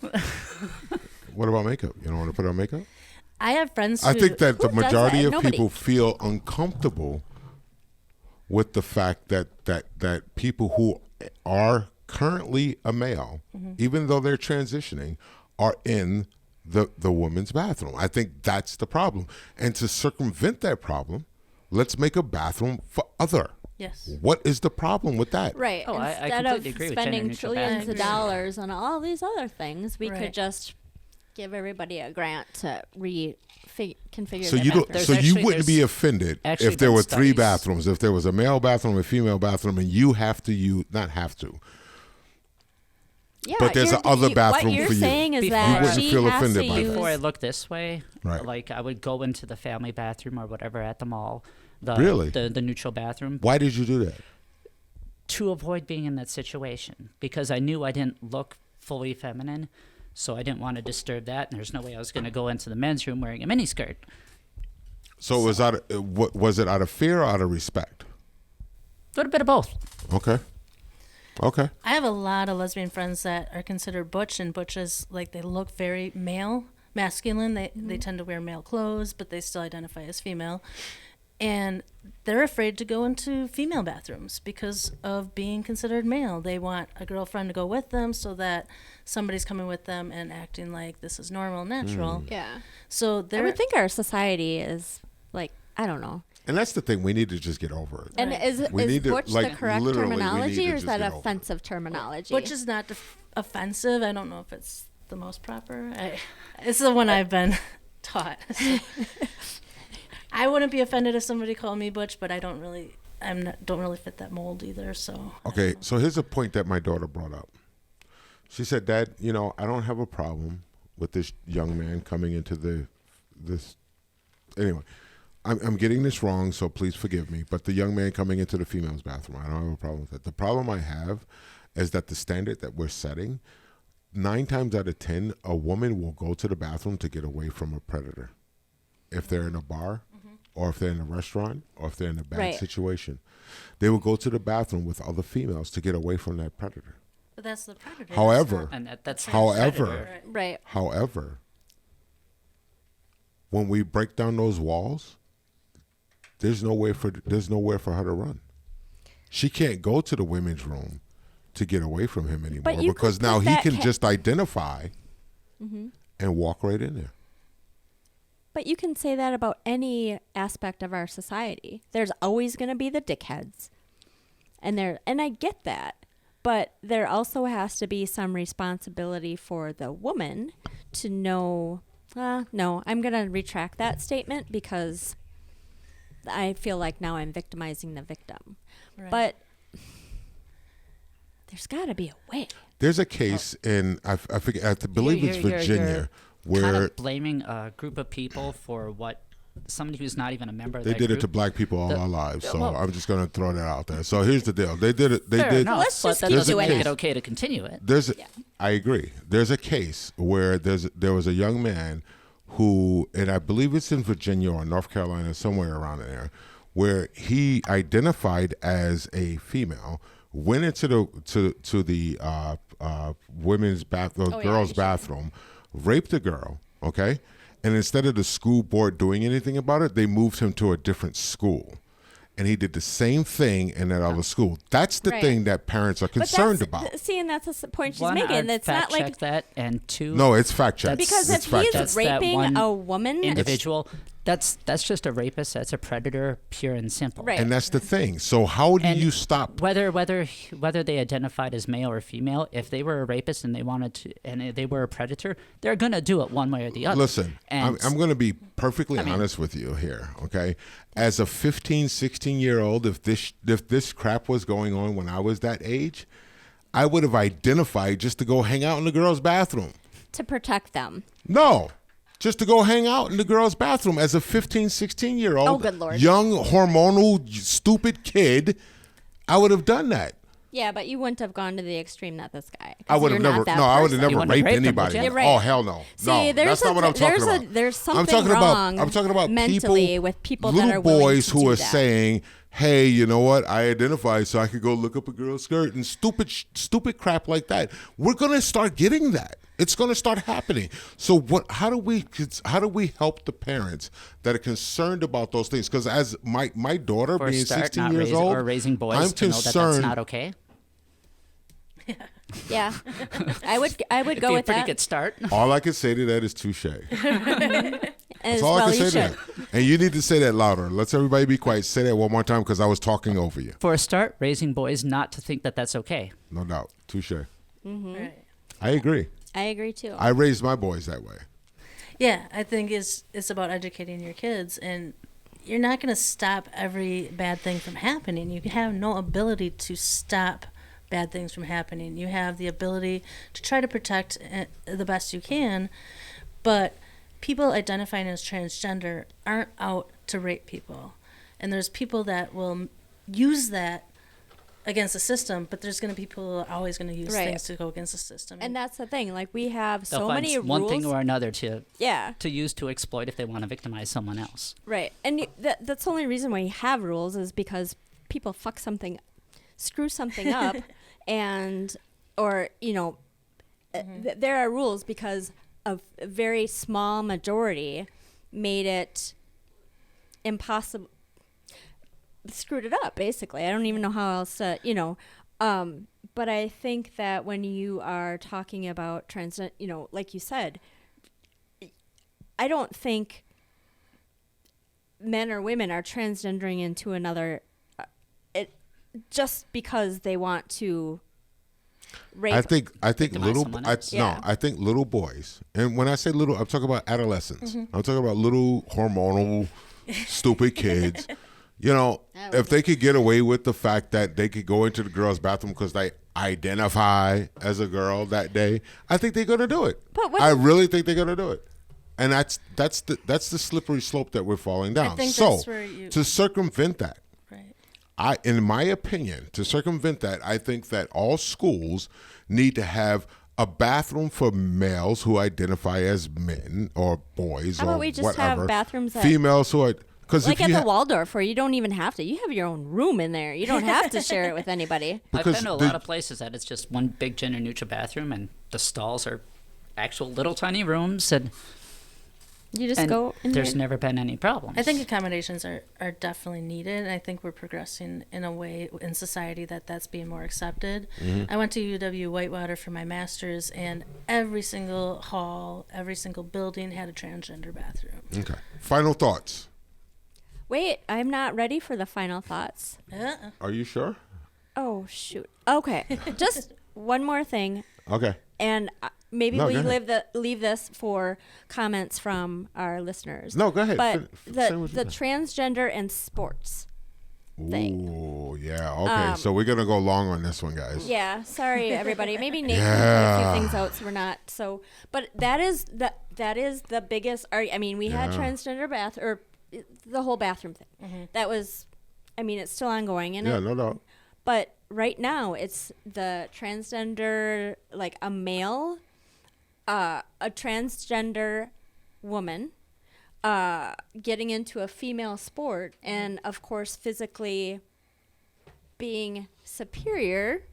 what about makeup? You don't want to put on makeup? I have friends who I think that the Who does majority that? of Nobody. people feel uncomfortable with the fact that people who are currently a male, even though they're transitioning, are in the woman's bathroom. I think that's the problem. And to circumvent that problem, let's make a bathroom for other. Yes. What is the problem with that? Right. Oh, I Instead completely of agree with gender spending neutral trillions bathrooms. of I agree. dollars on all these other things, we Right. could just give everybody a grant to reconfigure So their you don't. bathroom. So you actually- wouldn't be there's offended actually if there been were three studies. bathrooms. If there was a male bathroom, a female bathroom, and you have to use not have to. Yeah, But there's you're- a other you- bathroom What you're for you. saying is Before- that You wouldn't she feel has offended to by that. use. Before I look this way, Right. like I would go into the family bathroom or whatever at the mall. Really? The neutral bathroom. Why did you do that? To avoid being in that situation because I knew I didn't look fully feminine, so I didn't want to disturb that. And there's no way I was going to go into the men's room wearing a miniskirt. So it was was it out of fear or out of respect? A little bit of both. Okay. Okay. I have a lot of lesbian friends that are considered butch, and butch is like they look very male, masculine. They tend to wear male clothes, but they still identify as female. And they're afraid to go into female bathrooms because of being considered male. They want a girlfriend to go with them so that somebody's coming with them and acting like this is normal, natural. Yeah. So I they're would think our society is like, I don't know. And that's the thing. We need to just get over it. And Right. is We need to, butch like, the correct literally, we need terminology, to or is just that get over it. offensive terminology? butch is not offensive. I don't know if it's the most proper. It's the one I've been taught. So. I wouldn't be offended if somebody called me butch, but I don't really fit that mold either. So Okay. So here's a point that my daughter brought up. She said, "Dad, I don't have a problem with this young man coming into this. Anyway, I'm getting this wrong, so please forgive me. But the young man coming into the female's bathroom, I don't have a problem with that. The problem I have is that the standard that we're setting, 9 times out of 10, a woman will go to the bathroom to get away from a predator. If they're in a bar, or if they're in a restaurant, or if they're in a bad Right. situation, they will go to the bathroom with other females to get away from that predator. but that's the predator. However, And that's However- predator. right. However, when we break down those walls, there's nowhere for her to run. She can't go to the women's room to get away from him anymore But you because could now put he that can just identify and walk right in there. But you can say that about any aspect of our society. There's always going to be the dickheads. And I get that. But there also has to be some responsibility for the woman to know No, I'm going to retract that statement because I feel like now I'm victimizing the victim. Right. But there's got to be a way. There's a case in I forget. I believe it's Virginia You're kind where of blaming a group of people for what somebody who's not even a member of they that did group. it to black people all our lives. So well- I'm just going to throw that out there. So here's the deal. They did it. They Fair did. enough, Let's but just that keep doesn't doing make it. it okay to continue it. I agree. There's a case where there was a young man who, and I believe it's in Virginia or North Carolina, somewhere around there, where he identified as a female, went into the women's bathroom, girls' bathroom, raped a girl. Okay, and instead of the school board doing anything about it, they moved him to a different school. And he did the same thing in that other school. That's the Right. thing that parents are concerned about. See, and that's the point she's One, making. I'd It's fact not check like that, and two, No, it's fact checked. because It's if fact he's checked. That's that raping one a woman, individual, that's just a rapist. That's a predator, pure and simple. Right. And that's the thing. So how do you stop? Whether they identified as male or female, if they were a rapist and they wanted to, and they were a predator, they're gonna do it one way or the other. Listen, and I'm going to be perfectly honest with you here, okay? As a 15, 16-year-old, if this crap was going on when I was that age, I would have identified just to go hang out in the girls' bathroom. to protect them. No, just to go hang out in the girls' bathroom as a 15, 16-year-old, Oh, good Lord. young, hormonal, stupid kid, I would have done that. Yeah, but you wouldn't have gone to the extreme that this guy. 'cause I would have you're not never. that No, I would have person. You never wouldn't have raped raped them, would anybody. you? You're right. Oh hell no! See, No, there's that's not what I'm talking about. There's something I'm talking wrong about. I'm talking about mentally people, with people that little are willing boys to who do are that. saying, "Hey, you know what? I identify, so I could go look up a girl's skirt," and stupid crap like that. We're gonna start getting that. It's going to start happening. So what? How do we help the parents that are concerned about those things? Because as my daughter For a being start, 16 not years raising, old, or raising boys I'm to know that concerned. that's not okay. Yeah, I would go It'd be a with pretty that. good start. All I can say to that is touche. As That's all well I can you say to should. that. And you need to say that louder. Let's everybody be quiet. Say that one more time because I was talking over you. For a start, raising boys not to think that that's okay. No doubt. Touche. Right. I agree. I agree too. I raised my boys that way. Yeah, I think it's about educating your kids, and you're not going to stop every bad thing from happening. You have no ability to stop bad things from happening. You have the ability to try to protect the best you can, but people identifying as transgender aren't out to rape people. And there's people that will use that against the system, but there's going to be people who are always going to use Right. things to go against the system. And that's the thing. Like we have They'll so find many one rules. thing or another to Yeah. use to exploit if they want to victimize someone else. Right. And that's the only reason why you have rules is because people screw something up or, there are rules because a very small majority made it impossible, screwed it up, basically. I don't even know how else to, but I think that when you are talking about like you said, I don't think men or women are transgendering into another just because they want to rape. I think Victimize someone else. Yeah. I think little boys, and when I say little, I'm talking about adolescents. I'm talking about little hormonal, stupid kids. If they could get away with the fact that they could go into the girls' bathroom because they identify as a girl that day, I think they're gonna do it. But I really think they're gonna do it. And that's the slippery slope that we're falling down. think So that's where you- to circumvent that, Right. in my opinion, to circumvent that, I think that all schools need to have a bathroom for males who identify as men or boys How or about we just whatever. have bathrooms that- females who are because like if at you the Waldorf, where you don't even have to. You have your own room in there. You don't have to share it with anybody. I've Because been to a the- lot of places that it's just one big gender neutral bathroom, and the stalls are actual little tiny rooms, and You just go in there's there. never been any problems. I think accommodations are definitely needed. I think we're progressing in a way in society that's being more accepted. I went to UW Whitewater for my master's, and every single hall, every single building had a transgender bathroom. Okay. Final thoughts. Wait, I'm not ready for the final thoughts. Are you sure? Oh, shoot. Okay. Just one more thing. Okay. And maybe No, we go ahead. leave this for comments from our listeners. No, go ahead. But Say what you the got. transgender and sports thing. Ooh, yeah. Okay, so we're gonna go long on this one, guys. Yeah, sorry everybody. Maybe Nate can put a few things out so we're not so. But that is the biggest. I mean, we had transgender the whole bathroom thing. That was, I mean, it's still ongoing, and Yeah, no doubt. But right now, it's the transgender, like a male, a transgender woman, getting into a female sport, and of course, physically being superior.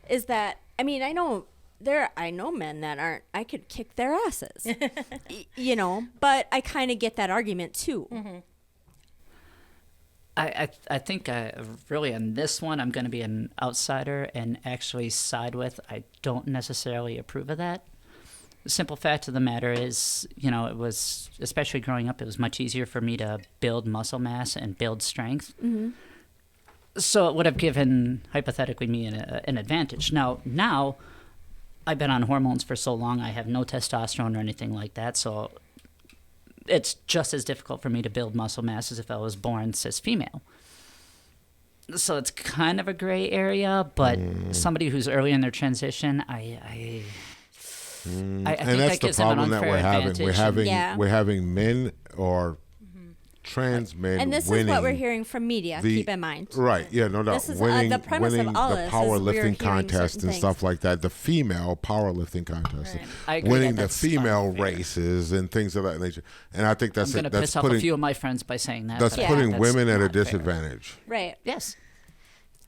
Is that? I mean, I know men that aren't. I could kick their asses, you know. But I kind of get that argument too. I think really on this one, I'm going to be an outsider and actually side with. I don't necessarily approve of that. The simple fact of the matter is, you know, it was, especially growing up, it was much easier for me to build muscle mass and build strength. So it would have given, hypothetically, me an advantage. Now, I've been on hormones for so long, I have no testosterone or anything like that, so it's just as difficult for me to build muscle mass as if I was born cis female. So it's kind of a gray area, but somebody who's early in their transition, I think And that's that gives the them problem an that unfair we're having. advantage. We're having men or trans men And this winning. is what we're hearing from media. Keep in mind. Right, yeah, no doubt. This is, winning the premise of winning all the this is we're powerlifting hearing contest certain and stuff things. like that. The female powerlifting contest, I agree winning that the that's female unfair. races and things of that nature. And I think I'm going to piss off a few of my friends by saying that. that's but I putting think women at a not fair. disadvantage. Right. Yes.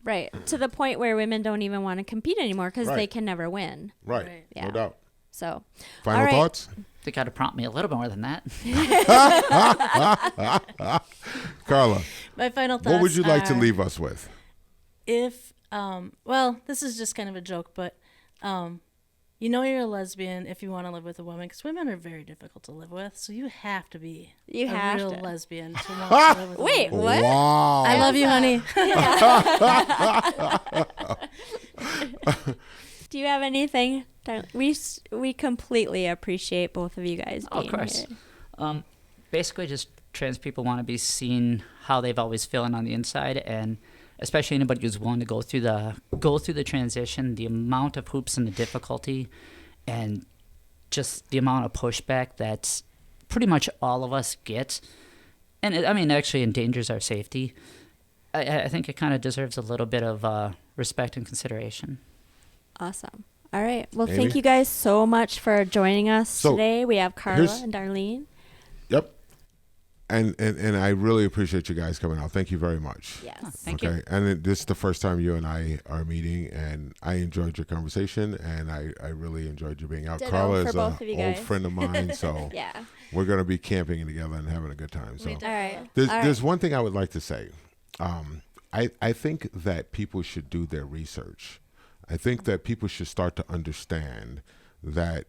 Right. To the point where women don't even want to compete anymore because they Right. can never win. Right, Right. Yeah. no doubt. So, Final all right. thoughts, They got to prompt me a little more than that. Carla? My final thoughts. What would you like to are, leave us with? If well, this is just kind of a joke, but you know you're a lesbian if you want to live with a woman, because women are very difficult to live with. So you have to be You a have real to. lesbian to want to live with a Wait, woman. what? Wow. I love you, honey. Do you have anything? We completely appreciate both of you guys Oh, being of course. here. Basically, just trans people want to be seen how they've always feeling on the inside, and especially anybody who's willing to go through the transition, the amount of hoops and the difficulty, and just the amount of pushback that pretty much all of us get, and it actually endangers our safety. I think it kind of deserves a little bit of respect and consideration. Awesome. All right. Well, Amy? thank you guys so much for joining us So, today. We have Carla here's- and Darlene. Yep. And I really appreciate you guys coming out. Thank you very much. Yes. Thank Okay, you. and this is the first time you and I are meeting, and I enjoyed your conversation, and I really enjoyed you being out. Ditto Carla for is both of an you old guys. friend of mine, so Yeah. we're going to be camping together and having a good time. So Me too. All right. there's, All there's right. one thing I would like to say. I think that people should do their research. I think that people should start to understand that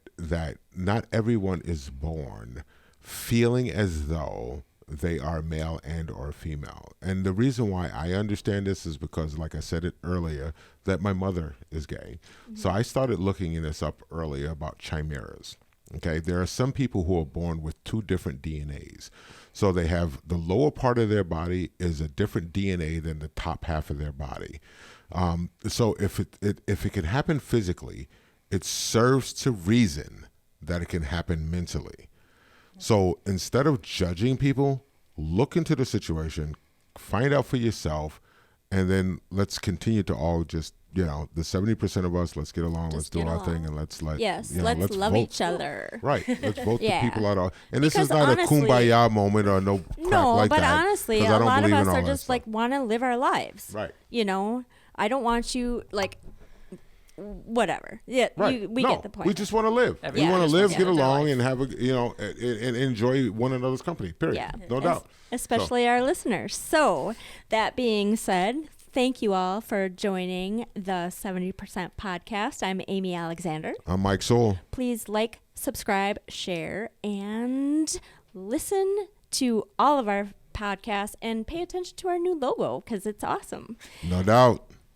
not everyone is born feeling as though they are male and or female. And the reason why I understand this is because, like I said it earlier, that my mother is gay. So I started looking in this up earlier about chimeras. Okay, there are some people who are born with two different DNAs. So they have the lower part of their body is a different DNA than the top half of their body. So if it can happen physically, it serves to reason that it can happen mentally. So instead of judging people, look into the situation, find out for yourself, and then let's continue to all just, the 70% of us, let's get along, let's do get our along. thing, and let's Yes. let's Love vote. each other. Right. Let's vote Yeah. the people out. And this Because is not honestly- a kumbaya moment or no crap No, like but that. honestly, 'cause I a don't lot of believe in us all are that just stuff. like want to live our lives. Right. I don't want you whatever. Yeah, Right. we No, get the point. We just want to live. We Everyone want to just live, wants to get live their along, life. and have and enjoy one another's company. Period. Yeah. No doubt. Especially our listeners. So, that being said, thank you all for joining the 70% podcast. I'm Amy Alexander. I'm Mike Sewell. Please like, subscribe, share, and listen to all of our podcasts and pay attention to our new logo because it's awesome. No doubt.